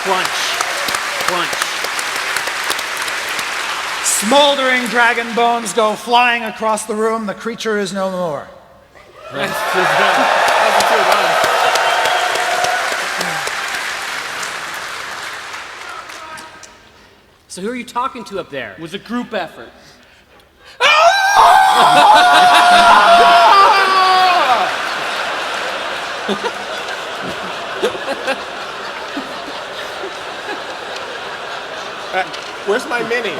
Crunch. Crunch. Smoldering dragon bones go flying across the room. The creature is no more. So who are you talking to up there? It was a group effort. Where's my mini?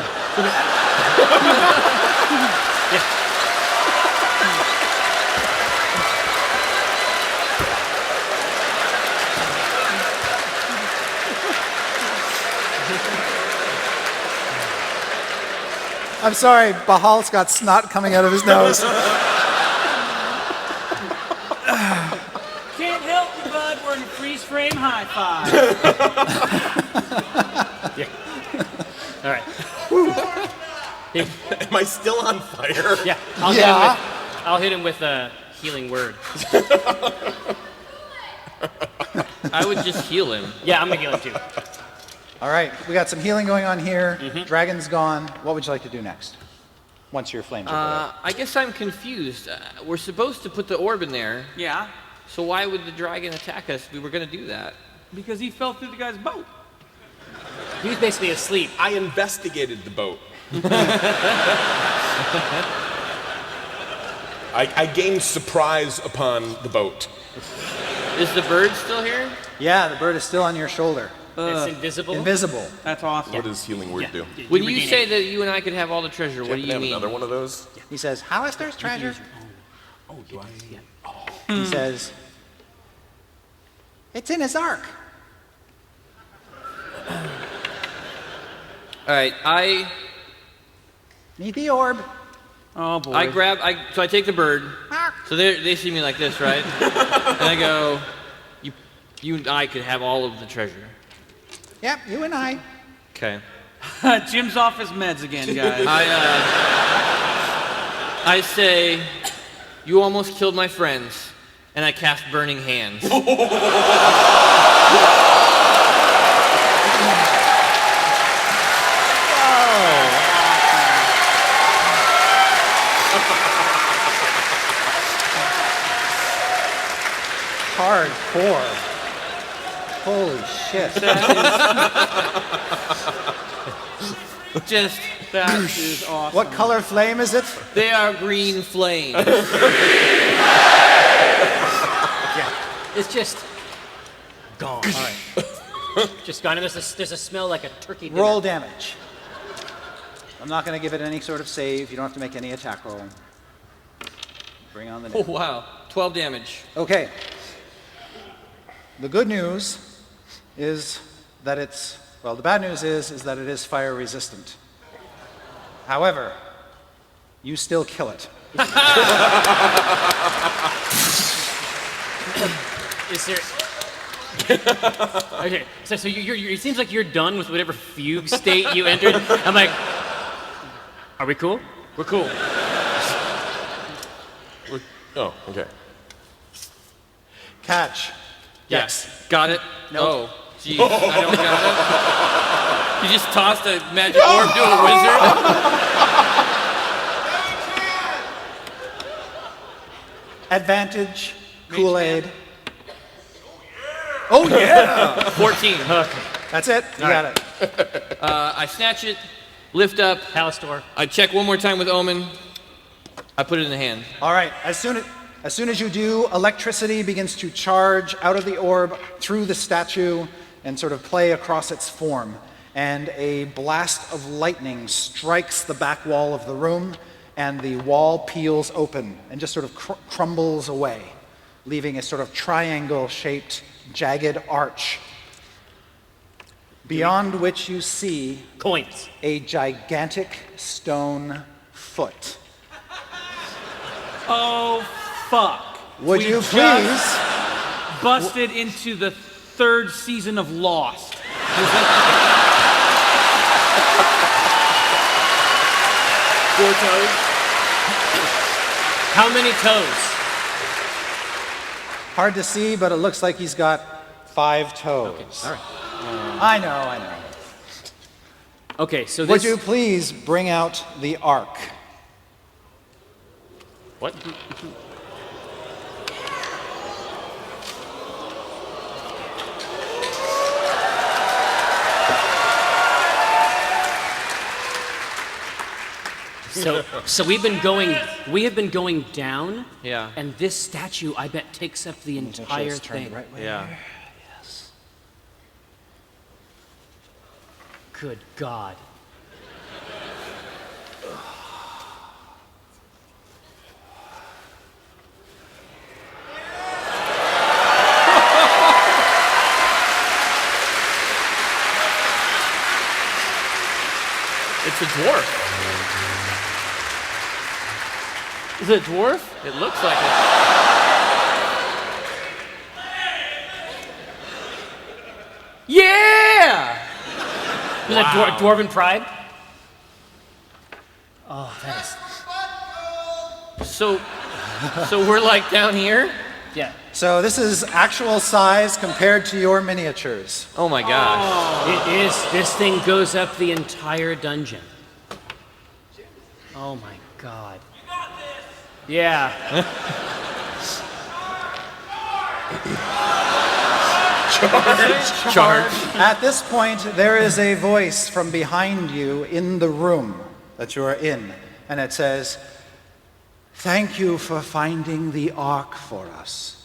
I'm sorry, Bahal's got snot coming out of his nose. Can't help you, bud. We're in a freeze frame high five. All right. Am I still on fire? Yeah. I'll hit him with a healing word. I would just heal him. Yeah, I'm gonna heal him too. All right, we got some healing going on here. Dragon's gone. What would you like to do next? Once your flames are put out. I guess I'm confused. We're supposed to put the orb in there. Yeah. So why would the dragon attack us if we were going to do that? Because he fell through the guy's boat. He was basically asleep. I investigated the boat. I gained surprise upon the boat. Is the bird still here? Yeah, the bird is still on your shoulder. It's invisible. Invisible. That's awesome. What does healing word do? When you say that you and I could have all the treasure, what do you mean? Another one of those? He says, Hallister's treasure. Oh, do I? He says, it's in his ark. All right, I Need the orb. Oh boy. so I take the bird. So they see me like this, right? And I go, you and I could have all of the treasure. Yep, you and I. Okay. Jim's off his meds again, guys. I say, you almost killed my friends, and I cast Burning Hands. Hardcore. Holy shit. That is awesome. What color flame is it? They are green flames. It's just gone. All right. Just gone. And there's a smell like a turkey dinner. Roll damage. I'm not going to give it any sort of save. You don't have to make any attack roll. Bring on the Oh, wow. 12 damage. Okay. The good news is that the bad news is that it is fire resistant. However, you still kill it. Is there? Okay, so it seems like you're done with whatever fugue state you entered. I'm like, are we cool? We're cool. Oh, okay. Catch. Yes. Got it? Nope. Oh, jeez. I don't got it. You just tossed a magic orb to a wizard? Advantage, Kool-Aid. Oh, yeah! 14. Okay. That's it. You got it. I snatch it, lift up. Halastor. I check one more time with Omen. I put it in the hand. All right. As soon as you do, electricity begins to charge out of the orb through the statue and sort of play across its form. And a blast of lightning strikes the back wall of the room, and the wall peels open and just sort of crumbles away, leaving a sort of triangle-shaped, jagged arch, beyond which you see coins, a gigantic stone foot. Oh, fuck. Would We you just please? busted into the 3rd season of Lost. 4 toes. How many toes? Hard to see, but it looks like he's got 5 toes. Okay, all right. I know. Okay, so Would this... you please bring out the ark? What? So we have been going down. Yeah. And this statue, I bet, takes up the entire thing. Right way. Yeah. Yes. Good God. It's a dwarf. Is it a dwarf? It looks like it. Yeah! Was that Dwarven Pride? Oh, that is... So we're like down here? Yeah. So this is actual size compared to your miniatures. Oh my gosh. It is. This thing goes up the entire dungeon. Oh my God. Yeah. Charge. At this point, there is a voice from behind you in the room that you are in, and it says, "Thank you for finding the Ark for us.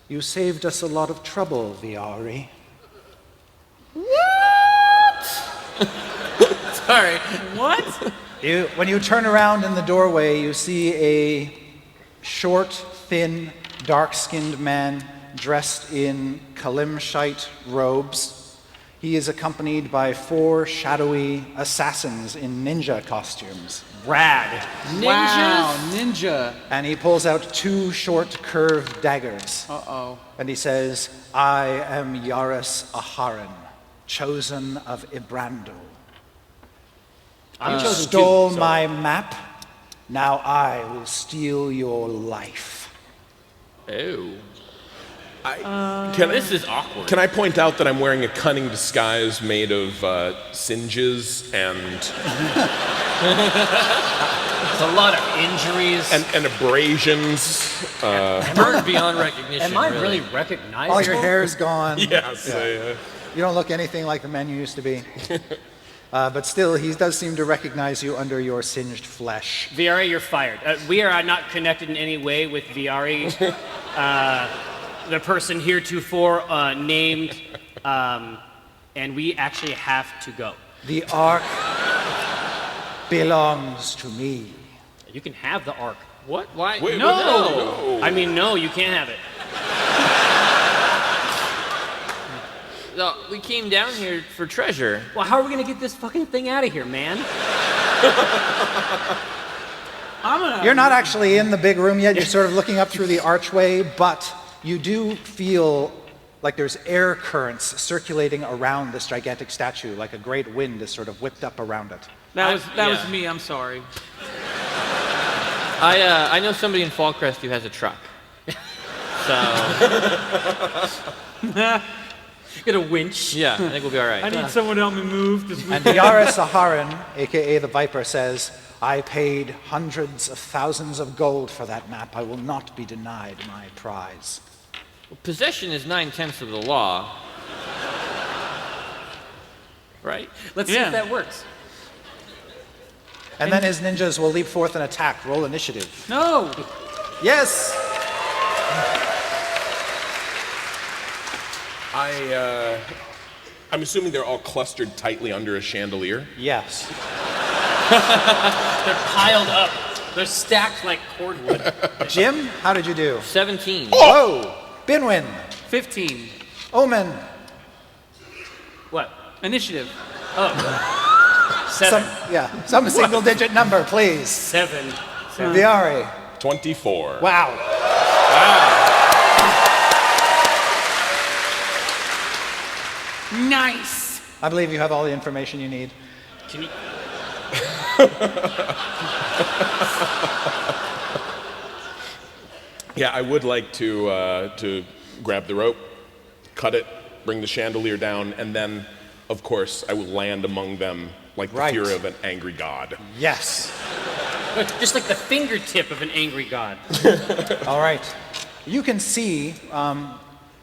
You saved us a lot of trouble, Viari." What? Sorry. What? When you turn around in the doorway, you see a short, thin, dark-skinned man dressed in Kalimshite robes. He is accompanied by 4 shadowy assassins in ninja costumes. Rad. Wow, ninja. And he pulls out 2 short, curved daggers. Uh-oh. And he says, "I am Yaris Aharon, chosen of Ibrandil. I'm You chosen stole too, so- my map, now I will steal your life." Oh. This is awkward. Can I point out that I'm wearing a cunning disguise made of singes and There's a lot of injuries. and abrasions. Burned beyond recognition. Am I really recognizable? All your hair's gone. Yes. Yeah. You don't look anything like the man you used to be. But still, he does seem to recognize you under your singed flesh. Viari, you're fired. We are not connected in any way with Viari, the person heretofore named, and we actually have to go. The Ark belongs to me. You can have the Ark. What? Why? Wait, No! no. I mean, no, you can't have it. We came down here for treasure. Well, how are we gonna get this fucking thing out of here, man? You're not actually in the big room yet. You're sort of looking up through the archway, but you do feel like there's air currents circulating around this gigantic statue, like a great wind is sort of whipped up around it. That was me. I'm sorry. I know somebody in Fallcrest who has a truck. So. Get a winch. Yeah, I think we'll be all right. I need someone to help me move. And Yara Saharan, aka the Viper, says, I paid hundreds of thousands of gold for that map. I will not be denied my prize. Well, possession is 9/10 of the law. Right? Let's see if that works. And then his ninjas will leap forth and attack. Roll initiative. No! Yes! I'm assuming they're all clustered tightly under a chandelier? Yes. They're piled up. They're stacked like cordwood. Jim, how did you do? 17. Oh! Binwin. 15. Omen. What? Initiative. Oh. 7. Some single digit number, please. 7. Viari. 24. Wow. Nice. I believe you have all the information you need. Can you... Yeah, I would like to grab the rope, cut it, bring the chandelier down, and then, of course, I will land among them like the fury of an angry god. Yes. Just like the fingertip of an angry god. All right. You can see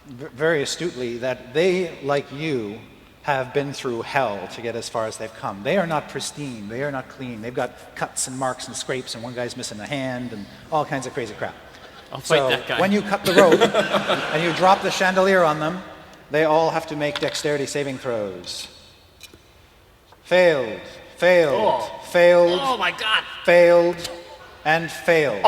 very astutely that they, like you, have been through hell to get as far as they've come. They are not pristine. They are not clean. They've got cuts and marks and scrapes, and one guy's missing a hand, and all kinds of crazy crap. I'll fight that guy. When you cut the rope and you drop the chandelier on them, they all have to make dexterity saving throws. Failed, failed, failed. Oh my god. Failed, and failed.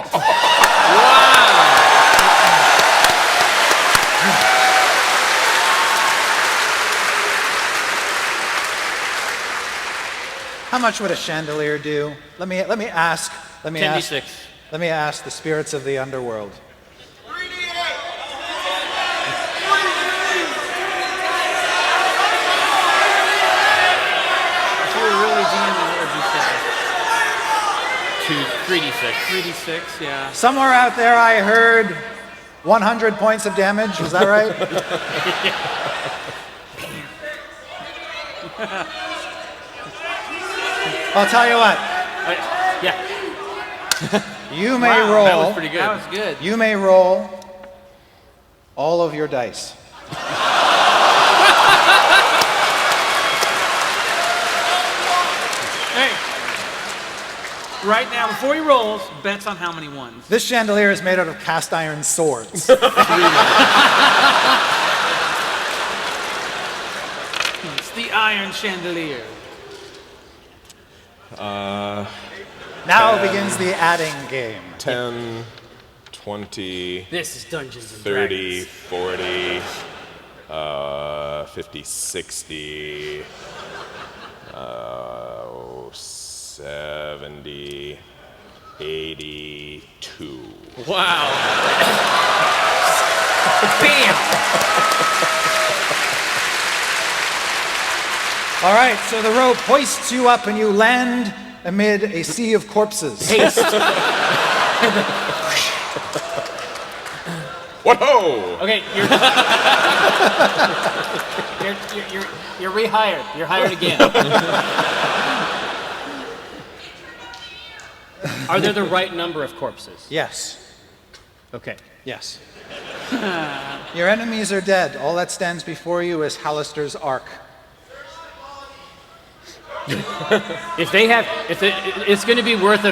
How much would a chandelier do? Let me ask. 10d6. Let me ask the spirits of the underworld. If you were really DMing, what would you say? 3d6. 3d6, yeah. Somewhere out there I heard 100 points of damage. Is that right? I'll tell you what. Yeah. You may roll. That was pretty good. That was good. You may roll all of your dice. Hey. Right now, before he rolls, bets on how many ones. This chandelier is made out of cast iron swords. It's the iron chandelier. Now begins the adding game. 10, 20, This is Dungeons and 30, Dragons. 40, 50, 60, 70, 82. Wow. Bam! All right, so the rope hoists you up and you land amid a sea of corpses. Haste. What-ho! Okay, you're rehired. You're hired again. Are there the right number of corpses? Yes. Okay. Yes. Your enemies are dead. All that stands before you is Hallister's Ark. If it's going to be worth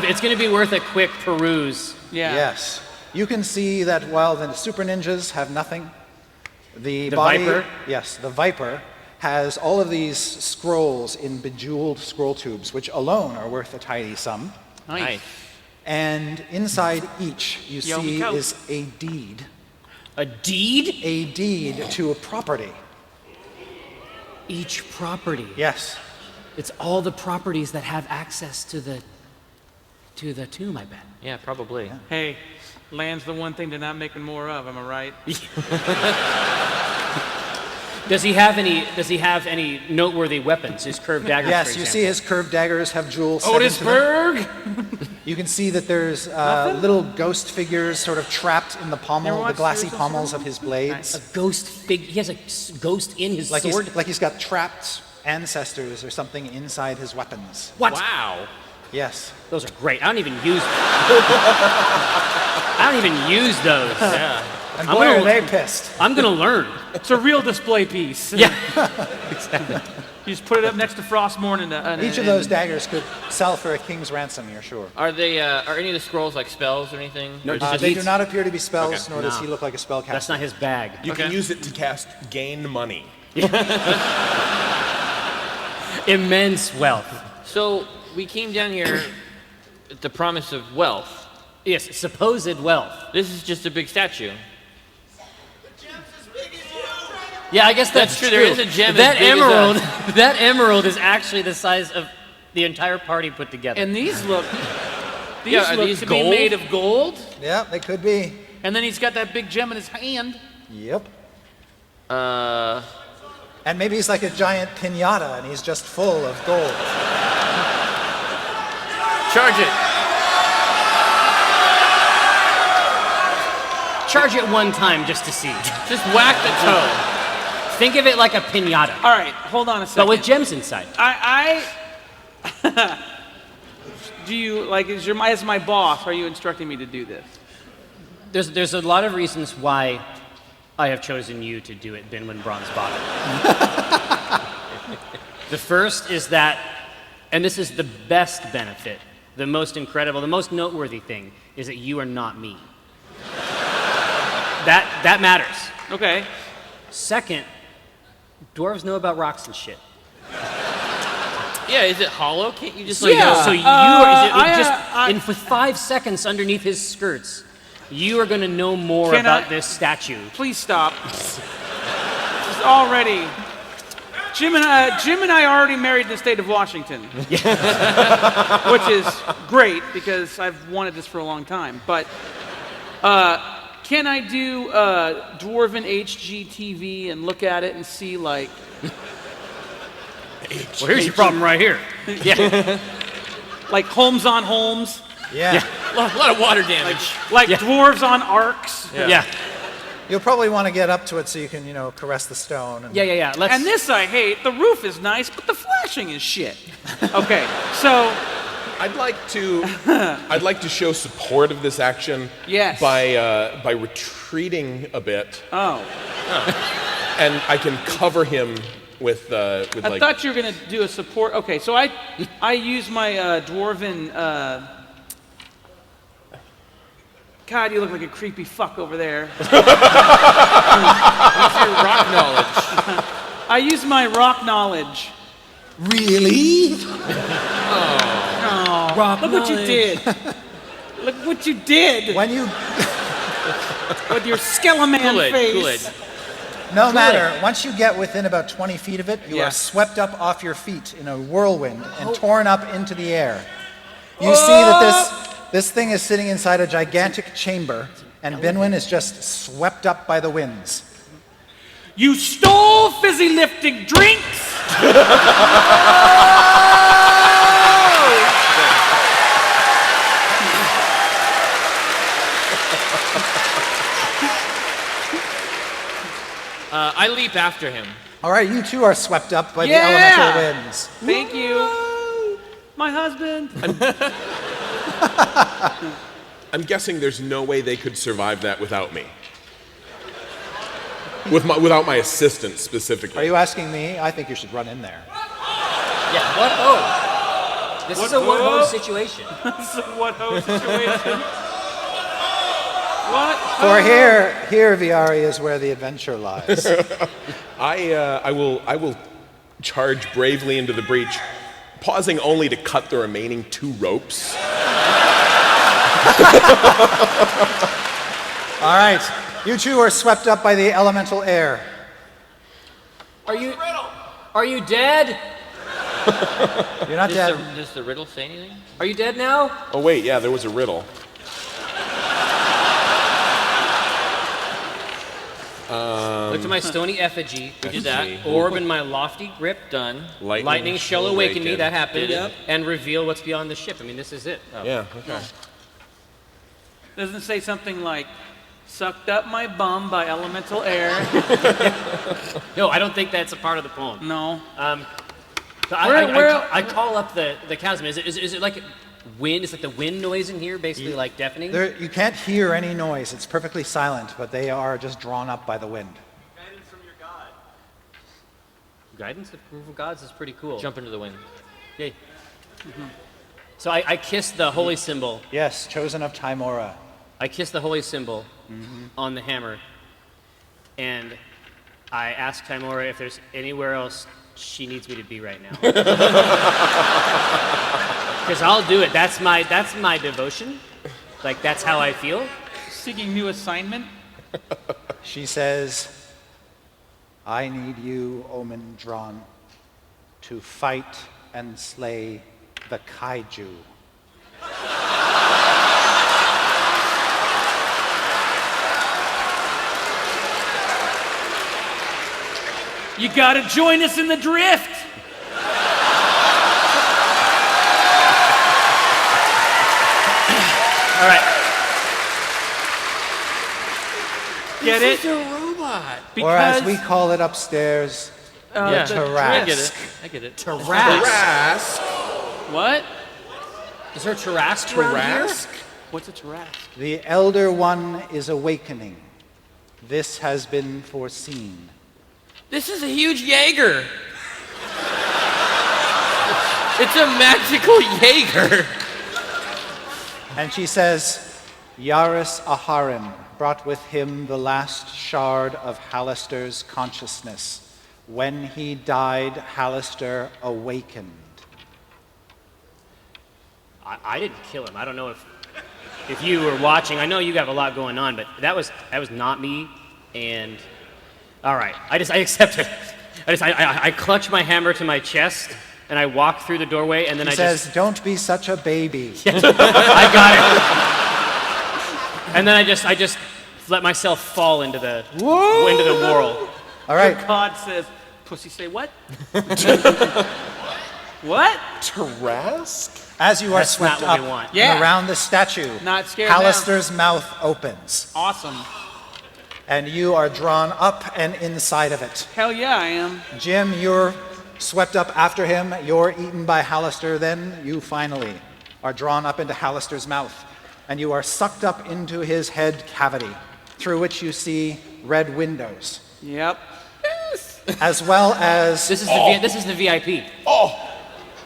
a quick peruse. Yeah. Yes. You can see that while the super ninjas have nothing, the Viper? Yes, the Viper has all of these scrolls in bejeweled scroll tubes, which alone are worth a tidy sum. Nice. And inside each, you Yo, see, go. is a deed. A deed? A deed to a property. each property. Yes. It's all the properties that have access to the tomb, I bet. Yeah, probably. Yeah. Hey, land's the one thing they're not making more of. Am I right? Does he have any noteworthy weapons? His curved daggers. Yes, for you example. see his curved daggers have jewels set into them. Otisburg. You can see that there's little ghost figures sort of trapped in the pommel, the glassy pommels of his blades. A ghost figure. He has a ghost in his sword. Like he's got trapped ancestors or something inside his weapons. What? Wow. Yes. Those are great. I don't even use those. Yeah. And boy, are they pissed. I'm gonna learn. It's a real display piece. Yeah. Exactly. You just put it up next to Frostmourne and Each of those daggers could sell for a king's ransom, you're sure. Are they? Are any of the scrolls like spells or anything? No, They do not appear to be spells, nor does No. he look like a spellcaster. That's not his bag. You can use it to cast gain money. Immense wealth. So we came down here with the promise of wealth. Yes, supposed wealth. This is just a big statue. Yeah, I guess that's true. There is a gem That as big as emerald, us. that emerald is actually the size of the entire party put together. And these look. These Yeah, are look these to gold? be made of gold. Yeah, they could be. And then he's got that big gem in his hand. Yep. Uh, And maybe he's like a giant piñata and he's just full of gold. charge it. Charge it one time just to see. Just whack the toe. Think of it like a piñata, All right, hold on a second. but with gems inside. I do you like as my boss? Are you instructing me to do this? There's a lot of reasons why I have chosen you to do it, Binwin Bronzebottom. The first is that, and this is the best benefit, the most incredible, the most noteworthy thing, is that you are not me. That matters. Okay. Second, dwarves know about rocks and shit. Yeah, is it hollow? Can't you just So, like? so you are, I- with 5 seconds underneath his skirts, you are going to know more Can about I- this statue. Please stop. It's already. Jim and I are already married in the state of Washington, which is great because I've wanted this for a long time. But can I do Dwarven HGTV and look at it and see like? Well, here's your problem right here. Yeah. Like Holmes on Holmes. Yeah. A lot of water damage. Like dwarves on arcs. Yeah. You'll probably want to get up to it so you can, caress the stone. And Yeah. And this I hate. The roof is nice, but the flashing is shit. Okay, so I'd like to show support of this action. Yes. By retreating a bit, oh, and I can cover him with I like. thought you were gonna do a support. Okay, so I use my dwarven. God, you look like a creepy fuck over there. What's your rock knowledge? I use my rock knowledge. Really? Oh, Rock look what you knowledge. did. Look what you did When you, with your Skeleman Kool-Aid, face. Kool-Aid. no matter, once you get within about 20 feet of it, you Yeah. are swept up off your feet in a whirlwind and torn up into the air. You see that this thing is sitting inside a gigantic chamber, and Binwin is just swept up by the winds. You stole fizzy lifting drinks. I leap after him. All right, you too are swept up by the Yeah! elemental winds. Thank you. My husband. I'm guessing there's no way they could survive that without me. Without my assistance specifically. Are you asking me? I think you should run in there. Yeah, what ho? This is a what ho situation. This is a what ho situation. What? For here, Viari, is where the adventure lies. I will charge bravely into the breach, pausing only to cut the remaining 2 ropes. All right, you two are swept up by the elemental air. Are you? Are you dead? You're not dead. Does the riddle say anything? Are you dead now? Oh, wait, yeah, there was a riddle. Look to my stony effigy. We did that. effigy. Orb in my lofty grip. Done. Lightning shall awaken me. That happened. Yep. And reveal what's beyond the ship. I mean, this is it. Oh. Yeah, okay. Doesn't it say something like, sucked up my bum by elemental air? No, I don't think that's a part of the poem. No. So I call up the chasm. Is it like wind? Is it the wind noise in here, basically like deafening? You can't hear any noise. It's perfectly silent, but they are just drawn up by the wind. Guidance from your god. Guidance from gods is pretty cool. Jump into the wind. Yay. So I kiss the holy symbol. Yes, chosen of Timora. I kiss the holy symbol on the hammer, and I ask Timora if there's anywhere else she needs me to be right now. Because I'll do it. That's my devotion. Like, that's how I feel. Seeking new assignment? She says, I need you, Omen Dran, to fight and slay the kaiju. You gotta join us in the drift! All right. Get it? He's a robot. Or as we call it upstairs, the Tarrasque. I get it. Tarrasque. What? Is there a Tarrasque around here? What's a Tarrasque? The Elder One is awakening. This has been foreseen. This is a huge Jaeger. It's a magical Jaeger. And she says, Yaris Aharim brought with him the last shard of Halaster's consciousness. When he died, Halaster awakened. I didn't kill him. I don't know if you were watching. I know you have a lot going on, but that was not me. And all right, I accept it. I clutch my hammer to my chest and I walk through the doorway, and then He says, don't be such a baby. I got it. And then I just let myself fall into the whirl. All right. Your God says, pussy say what? What? Tarrasque? As you are That's swept not what up we want. and around the statue, Not scared now. Halaster's mouth opens, Awesome. and you are drawn up and inside of it. Hell yeah, I am. Jim, you're swept up after him. You're eaten by Halaster. Then you finally are drawn up into Halaster's mouth, and you are sucked up into his head cavity, through which you see red windows, Yep. as well as This is the VIP. Oh,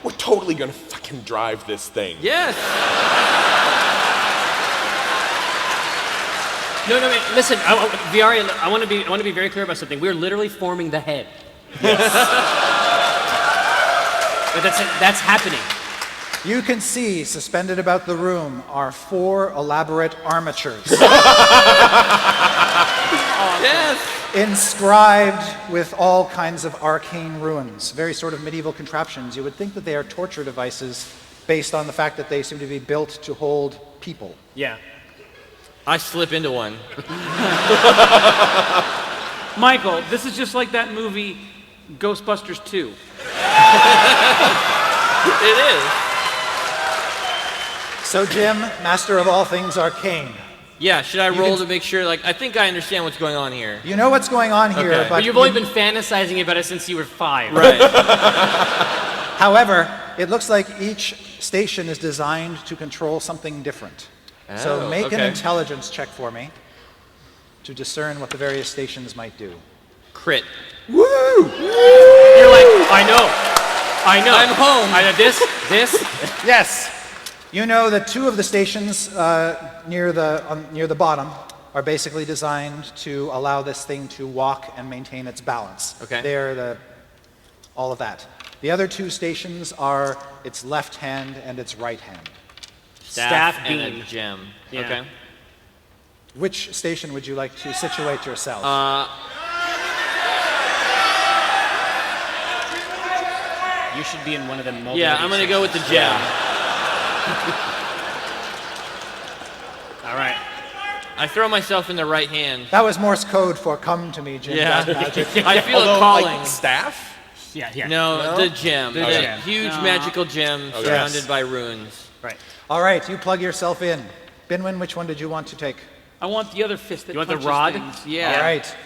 we're totally gonna fucking drive this thing. Yes. No, listen, Viari, I want to be very clear about something. We're literally forming the head. But that's happening. you can see suspended about the room are 4 elaborate armatures. Yes. Inscribed with all kinds of arcane runes, very sort of medieval contraptions. You would think that they are torture devices based on the fact that they seem to be built to hold people. Yeah. I slip into one. Michael, this is just like that movie Ghostbusters 2. It is. So Jim, master of all things arcane, Yeah, should I roll to make sure, like, I think I understand what's going on here. you know what's going on here, Okay. but But you've only been fantasizing about it since you were 5. Right. however, it looks like each station is designed to control something different. So Oh, make an okay. intelligence check for me to discern what the various stations might do. Crit. Woo! You're like, I know. I'm home. This. Yes. You know that 2 of the stations near the bottom are basically designed to allow this thing to walk and maintain its balance. Okay. They're all of that. The other 2 stations are its left hand and its right hand. Staff and beam. a gem. Yeah. Okay. Which station would you like to situate yourself? You should be in one of them. Yeah, I'm gonna go with the gem. All right. I throw myself in the right hand. That was Morse code for "come to me, Jim." Yeah. Black magic. I feel Although, it calling. like, staff? Yeah, yeah. No, the gem. The The gem. huge No. magical gem Okay. surrounded Yes. by runes. Right. All right, you plug yourself in. Binwin, which one did you want to take? I want the other fist that You want the punches rod? things. Yeah. All right.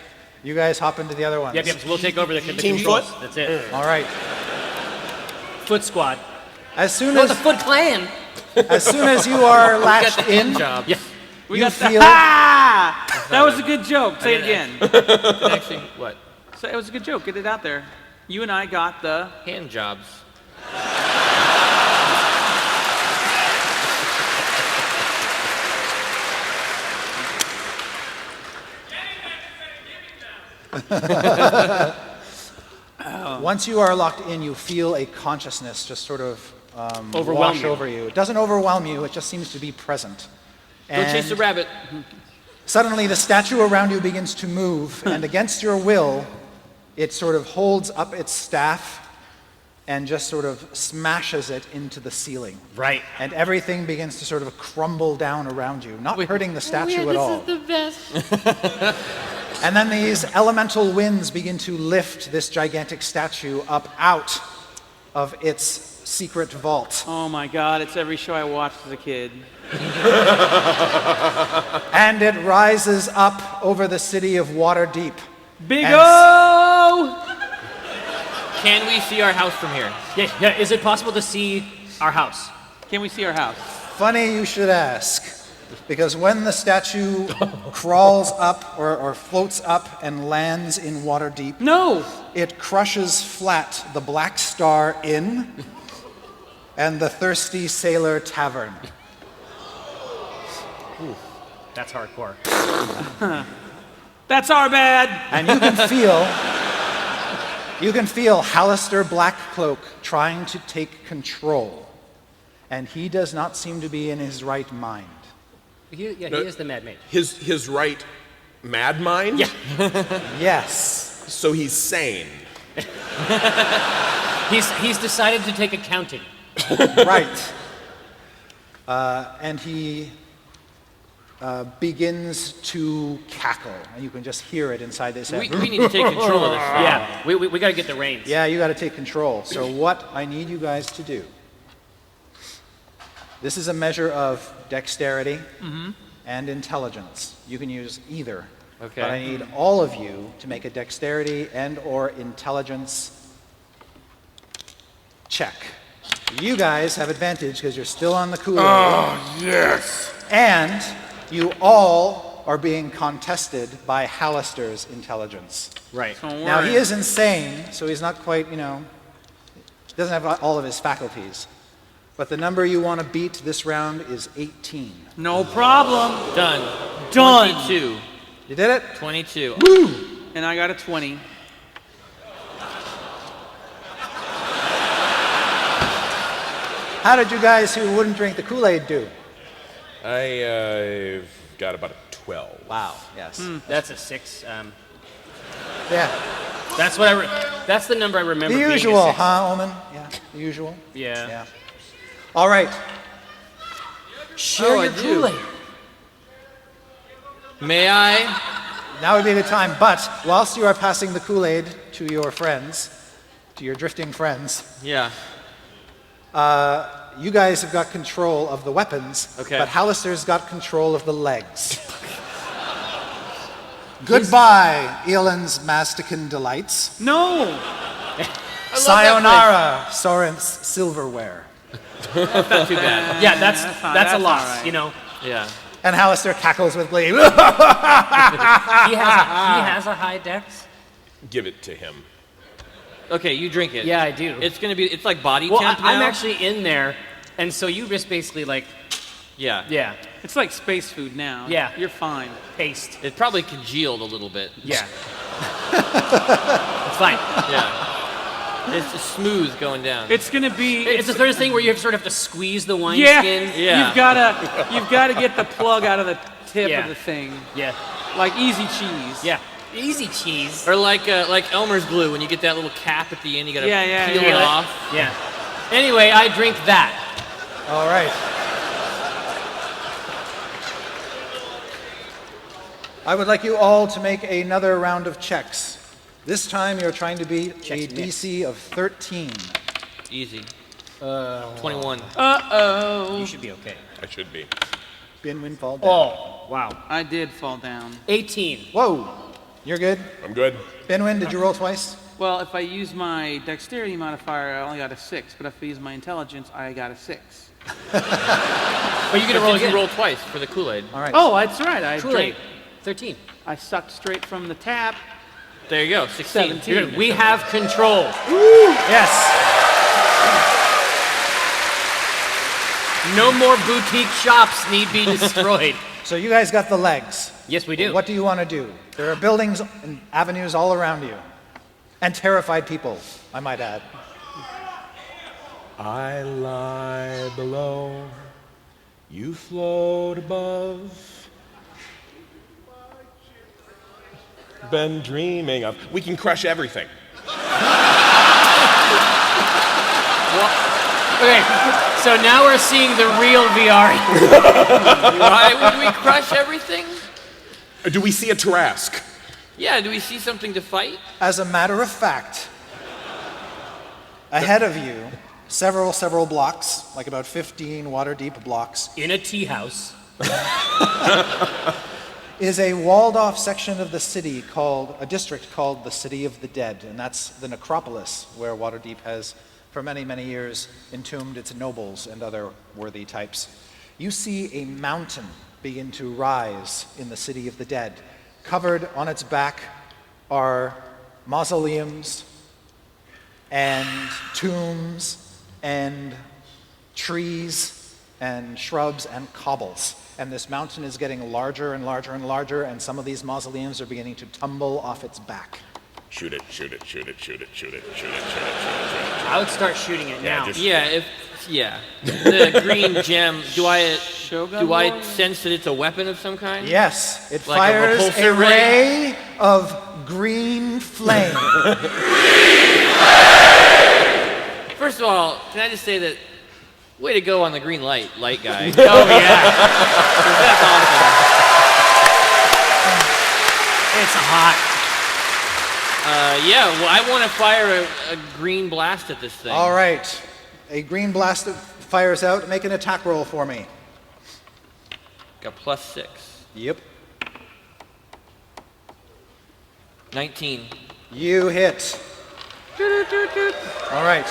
You guys hop into the other ones. Yep, yep. So we'll take over the Team controls. foot? That's it. All right. Foot squad. As soon No, as the Foot Clan. you are We got latched the in, hand job. Yeah. We you got the feel That was a good joke. Say it again. Actually, what? Say it was a good joke. Get it out there. You and I got the. Hand jobs. once you are locked in, you feel a consciousness just sort of Overwhelm wash you. over you. It doesn't overwhelm you, it just seems to be present. Go chase the And rabbit. suddenly the statue around you begins to move, and against your will, it sort of holds up its staff and just sort of smashes it into the ceiling. Right. And everything begins to sort of crumble down around you, not hurting the statue at all. This is the best. And then these elemental winds begin to lift this gigantic statue up out of its secret vault. Oh my God! It's every show I watched as a kid. And it rises up over the city of Waterdeep. Big And O! Can we see our house from here? Yeah, yeah. Is it possible to see our house? Can we see our house? Funny you should ask, because when the statue crawls up or floats up and lands in Waterdeep, No! it crushes flat the Black Star Inn and the Thirsty Sailor Tavern. That's hardcore. That's our bad. And you can feel Hallister Blackcloak trying to take control, and he does not seem to be in his right mind. He is the Mad Mage. His right mad mind? Yeah. Yes. So he's sane. He's decided to take accounting. Right. And he begins to cackle, and you can just hear it inside this head. We need to take control of this. Yeah, we got to get the reins. Yeah, you got to take control. So what I need you guys to do, this is a measure of dexterity and intelligence. You can use either. Okay. But I need all of you to make a dexterity and or intelligence check. You guys have advantage because you're still on the Kool-Aid. Oh, yes. And you all are being contested by Hallister's intelligence. Right. Don't Now, worry. he is insane, so he's not quite, doesn't have all of his faculties. But the number you want to beat this round is 18. No problem. Done. Done. 22. You did it? 22. And I got a 20. How did you guys who wouldn't drink the Kool-Aid do? I've got about a 12. Wow, yes. That's a 6. Yeah. That's what that's the number I remember. The being a usual, 6. huh, Omen? Yeah, the usual. Yeah. Yeah. All right. Share Oh, your I do. Kool-Aid. May I? Now would be the time, but whilst you are passing the Kool-Aid to your friends, to your drifting friends, Yeah. you guys have got control of the weapons, Okay. but Hallister's got control of the legs. Goodbye, Elan's Mastican Delights. No! Sayonara, Soren's Silverware. That's not too bad. Yeah, that's that's a loss. all right. You know, Yeah. And Hallister cackles with glee. he has a high dex. Give it to him. Okay, you drink it. Yeah, I do. It's like body Well, temp now. I'm actually in there, and so you just basically like, Yeah. It's like space food now. Yeah. You're fine. paste. It probably congealed a little bit. Yeah. It's fine. Yeah. It's just smooth going down. It's gonna be. It's the sort of thing where you sort of have to squeeze the wine Yeah. skin. Yeah. You've gotta get the plug out of the tip Yeah. of the thing. Yeah. Like easy cheese. Yeah. Easy cheese. Or like Elmer's glue, when you get that little cap at the end, you gotta peel it off. Yeah. Anyway, I drink that. All right. I would like you all to make another round of checks. This time you're trying to beat a DC of 13. Easy. 21. You should be okay. I should be. Binwin fall down. Oh, wow. I did fall down. 18. Whoa. You're good? I'm good. Binwin, did you roll twice? Well, if I use my dexterity modifier, I only got a 6. But if I use my intelligence, I got a 6. But you get to roll again. You roll twice for the Kool-Aid. All right. Oh, that's right. I Kool-Aid. drank. 13. I sucked straight from the tap. There you go. 16. 17. Good. We have control. Yes. No more boutique shops need be destroyed. So you guys got the legs. Yes, we do. What do you want to do? There are buildings and avenues all around you. And terrified people, I might add. I lie below, you float above. Been dreaming of. We can crush everything. Okay, so now we're seeing the real VR. Why would we crush everything? Or do we see a Tarrasque? Yeah, do we see something to fight? As a matter of fact, ahead of you, several blocks, like about 15 water-deep blocks, In a tea house. is a walled-off section of the city called, a district called the City of the Dead, and that's the necropolis where Waterdeep has, for many, many years, entombed its nobles and other worthy types. You see a mountain begin to rise in the City of the Dead. Covered on its back are mausoleums and tombs and trees and shrubs and cobbles. And this mountain is getting larger and larger and larger, and some of these mausoleums are beginning to tumble off its back. Shoot it, shoot it, shoot it, shoot it, shoot it, shoot it, shoot it, shoot it. I would start shooting it now. Yeah. The green gem. Do I sense that it's a weapon of some kind? Yes, it Like fires a repulsor ray of green flame. First of all, can I just say that way to go on the green light guy. Oh, yeah. That's awesome. It's hot. Yeah, well, I want to fire a green blast at this thing. All right, a green blast fires out. Make an attack roll for me. Got +6. Yep. 19. You hit. All right.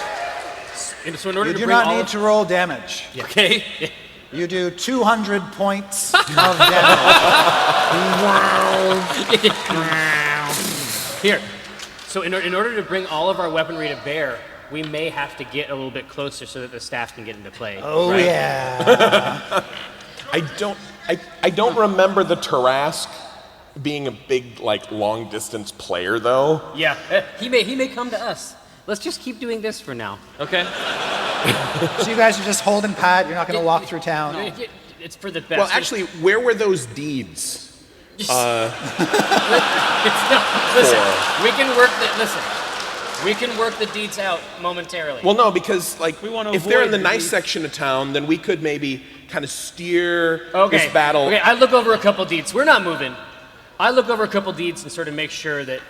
So in order You to do bring not all need of- to roll damage. Okay. You do 200 points of damage. Here. So in order to bring all of our weaponry to bear, we may have to get a little bit closer so that the staff can get into play. Oh, right? yeah. I don't remember the Tarrasque being a big, long distance player, though. Yeah. He may come to us. Let's just keep doing this for now. Okay. So you guys are just holding pat. You're not going to walk through town. No, it's for the best. Well, actually, where were those deeds? Listen, we can work the deeds out momentarily. Well, no, because We wanna if they're in avoid the the nice deeds. section of town, then we could maybe kind of steer Okay. this battle. Okay, I look over a couple deeds. We're not moving. I look over a couple deeds and sort of make sure that,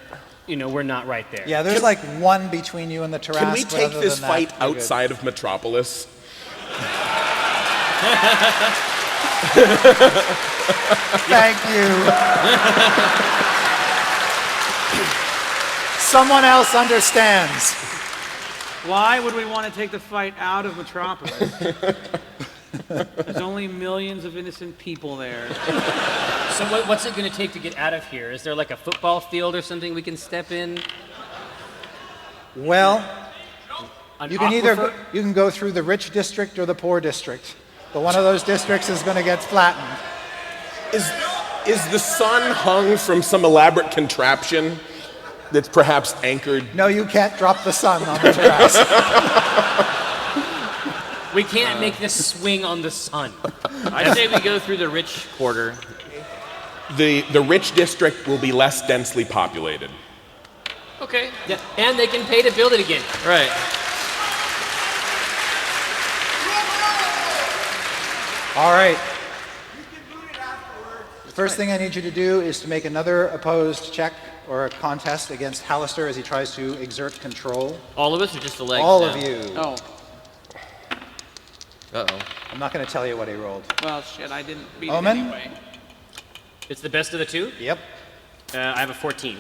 we're not right there. Yeah, there's one between you and the Tarrasque. Can we but take other this than that, fight you're good. outside of Metropolis? Thank you. Someone else understands. Why would we want to take the fight out of Metropolis? There's only millions of innocent people there. So what's it going to take to get out of here? Is there like a football field or something we can step in? Well, An you can aquifer? you can go through the rich district or the poor district. But one of those districts is going to get flattened. Is the sun hung from some elaborate contraption that's perhaps anchored? No, you can't drop the sun on the terrace. We can't make this swing on the sun. I say we go through the rich quarter. The rich district will be less densely populated. Okay. Yeah, and they can pay to build it again. Right. All right. The first thing I need you to do is to make another opposed check or a contest against Hallister as he tries to exert control. All of us or just the legs? All now? of you. Oh, Uh-oh. I'm not going to tell you what he rolled. well, shit, I didn't beat Omen? it anyway. It's the best of the two. Yep. I have a 14.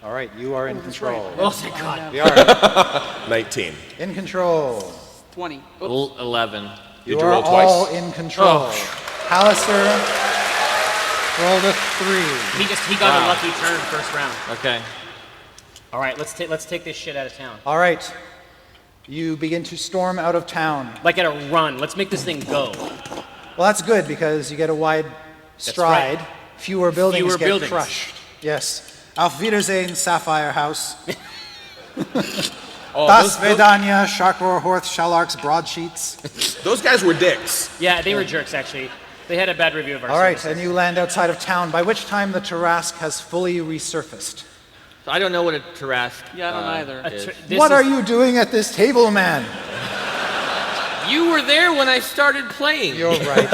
All right, you are in control. Oh, thank God. We are 19. in control. 20. Oops. 11. You Did you are roll twice? all in control. Hallister rolled a 3. He got a lucky turn first round. Okay. All right, let's take this shit out of town. All right. You begin to storm out of town. Like at a run. Let's make this thing go. Well, that's good because you get a wide stride. right. Fewer buildings Fewer get buildings. crushed. Yes. Auf Wiedersehen, Sapphire House. Oh, Das Vedanya, Sharkroar Horth, Shallarks, Broadsheets. Those guys were dicks. Yeah, they were jerks, actually. They had a bad review of our All right, services. and you land outside of town, by which time the Tarask has fully resurfaced. So I don't know what a Tarask Yeah, I don't either. is. What are you doing at this table, man? You were there when I started playing. You're right.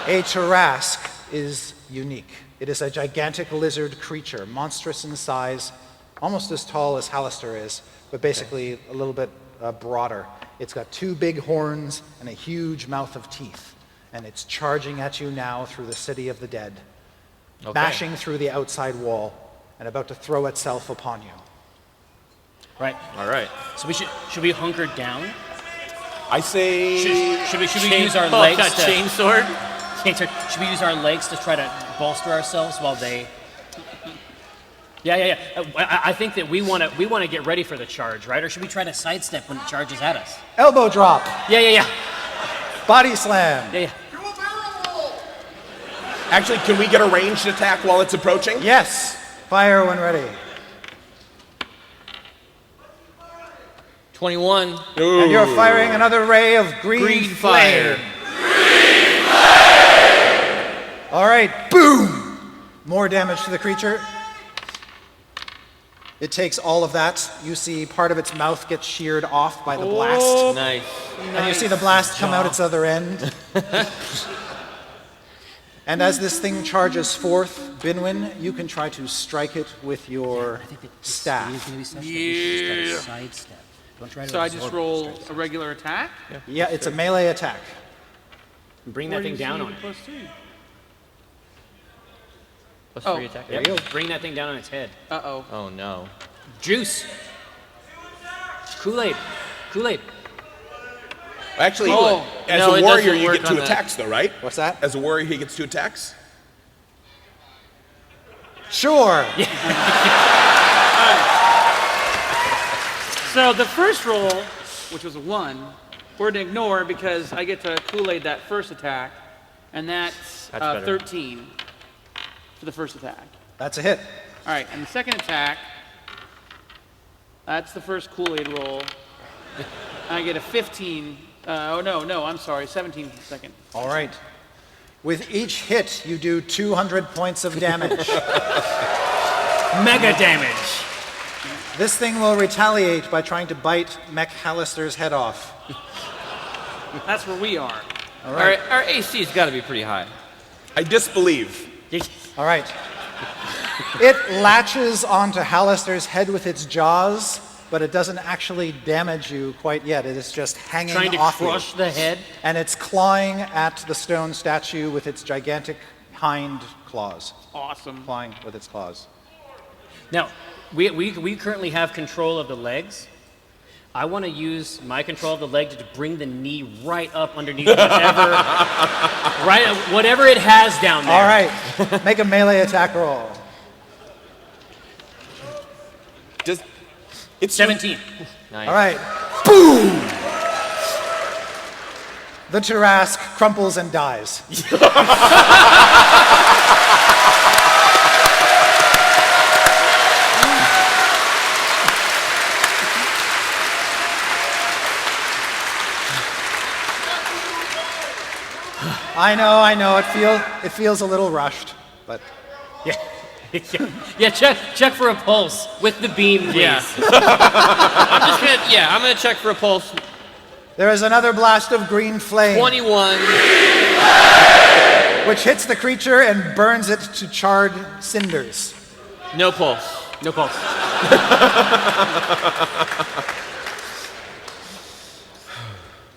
A Tarask is unique. It is a gigantic lizard creature, monstrous in size, almost as tall as Hallister is, but basically a little bit broader. It's got 2 big horns and a huge mouth of teeth, and it's charging at you now through the city of the dead, bashing through the outside wall, and about to throw itself upon you. Right. All right. So should we hunker down? I say... Should we use our legs that to... chainsword? Should we use our legs to try to bolster ourselves while they... Yeah. I think that we want to get ready for the charge, right? Or should we try to sidestep when it charges at us? Elbow drop, Yeah. body slam. Yeah. Actually, can we get a ranged attack while it's approaching? Yes, fire when ready. 21. And you're firing another ray of green fire. flame. All right, boom! More damage to the creature. It takes all of that. You see part of its mouth gets sheared off by the blast. Nice. And you see the blast come out its other end. And as this thing charges forth, Binwin, you can try to strike it with your staff. Yeah. Sidestep. Don't try to So I just absorb roll it. a regular attack? Yeah, it's a melee attack. Bring that thing down on it. +3. Plus Oh. 3 attack. Yep. Bring that thing down on its head. Uh-oh. Oh, no. Juice. Kool-Aid. Actually, Oh, as no, a it warrior, doesn't you work get on 2 that. attacks, though, right? What's that? As a warrior, he gets 2 attacks? Sure. So the first roll, which was a 1, we're going to ignore because I get to Kool-Aid that first attack, and that's better. 13 for the first attack. That's a hit. All right, and the second attack, that's the first Kool-Aid roll. And I get a 15. I'm sorry, 17 for the second. All right. With each hit, you do 200 points of damage. Mega damage. This thing will retaliate by trying to bite Mech Hallister's head off. That's where we are. All right. Our AC's got to be pretty high. I disbelieve. All right. It latches onto Hallister's head with its jaws, but it doesn't actually damage you quite yet. It is just hanging Trying to off crush you. the head. And it's clawing at the stone statue with its gigantic hind claws. Awesome. Clawing with its claws. Now, we currently have control of the legs. I want to use my control of the leg to bring the knee right up underneath whatever it has down there. All right. Make a melee attack roll. It's 17. Nice. All right. Boom! The Tarask crumples and dies. I know. It feels a little rushed, but Yeah. Yeah, check for a pulse with the beam, please. Yeah. I'm gonna check for a pulse. there is another blast of green flame, 21. which hits the creature and burns it to charred cinders. No pulse. No pulse.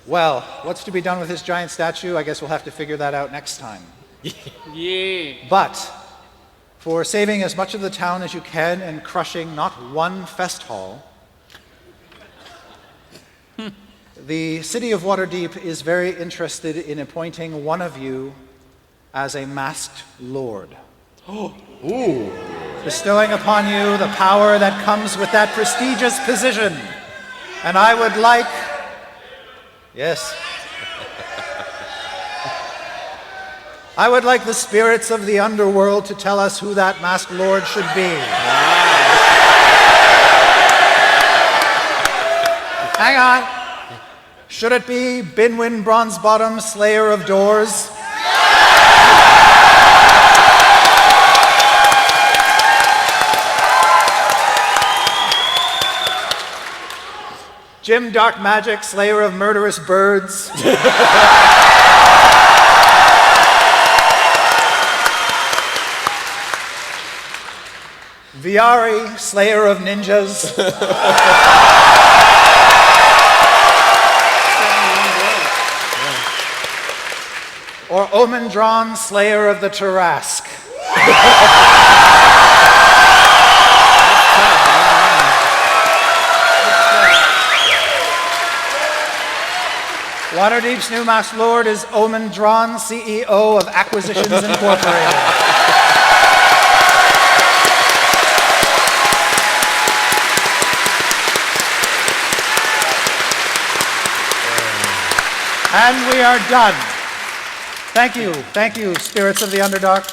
Well, what's to be done with this giant statue? I guess we'll have to figure that out next time. Yeah. But for saving as much of the town as you can and crushing not one fest hall, the city of Waterdeep is very interested in appointing one of you as a masked lord. Bestowing upon you the power that comes with that prestigious position. And I would like... Yes. I would like the spirits of the underworld to tell us who that masked lord should be. Hang on. Should it be Binwin Bronzebottom, Slayer of Doors? Jim Dark Magic, Slayer of Murderous Birds? Viari, Slayer of Ninjas? Or Omendron, Slayer of the Tarrasque? Waterdeep's new Masked Lord is Omendron, CEO of Acquisitions Incorporated. And we are done. Thank you, spirits of the Underdark.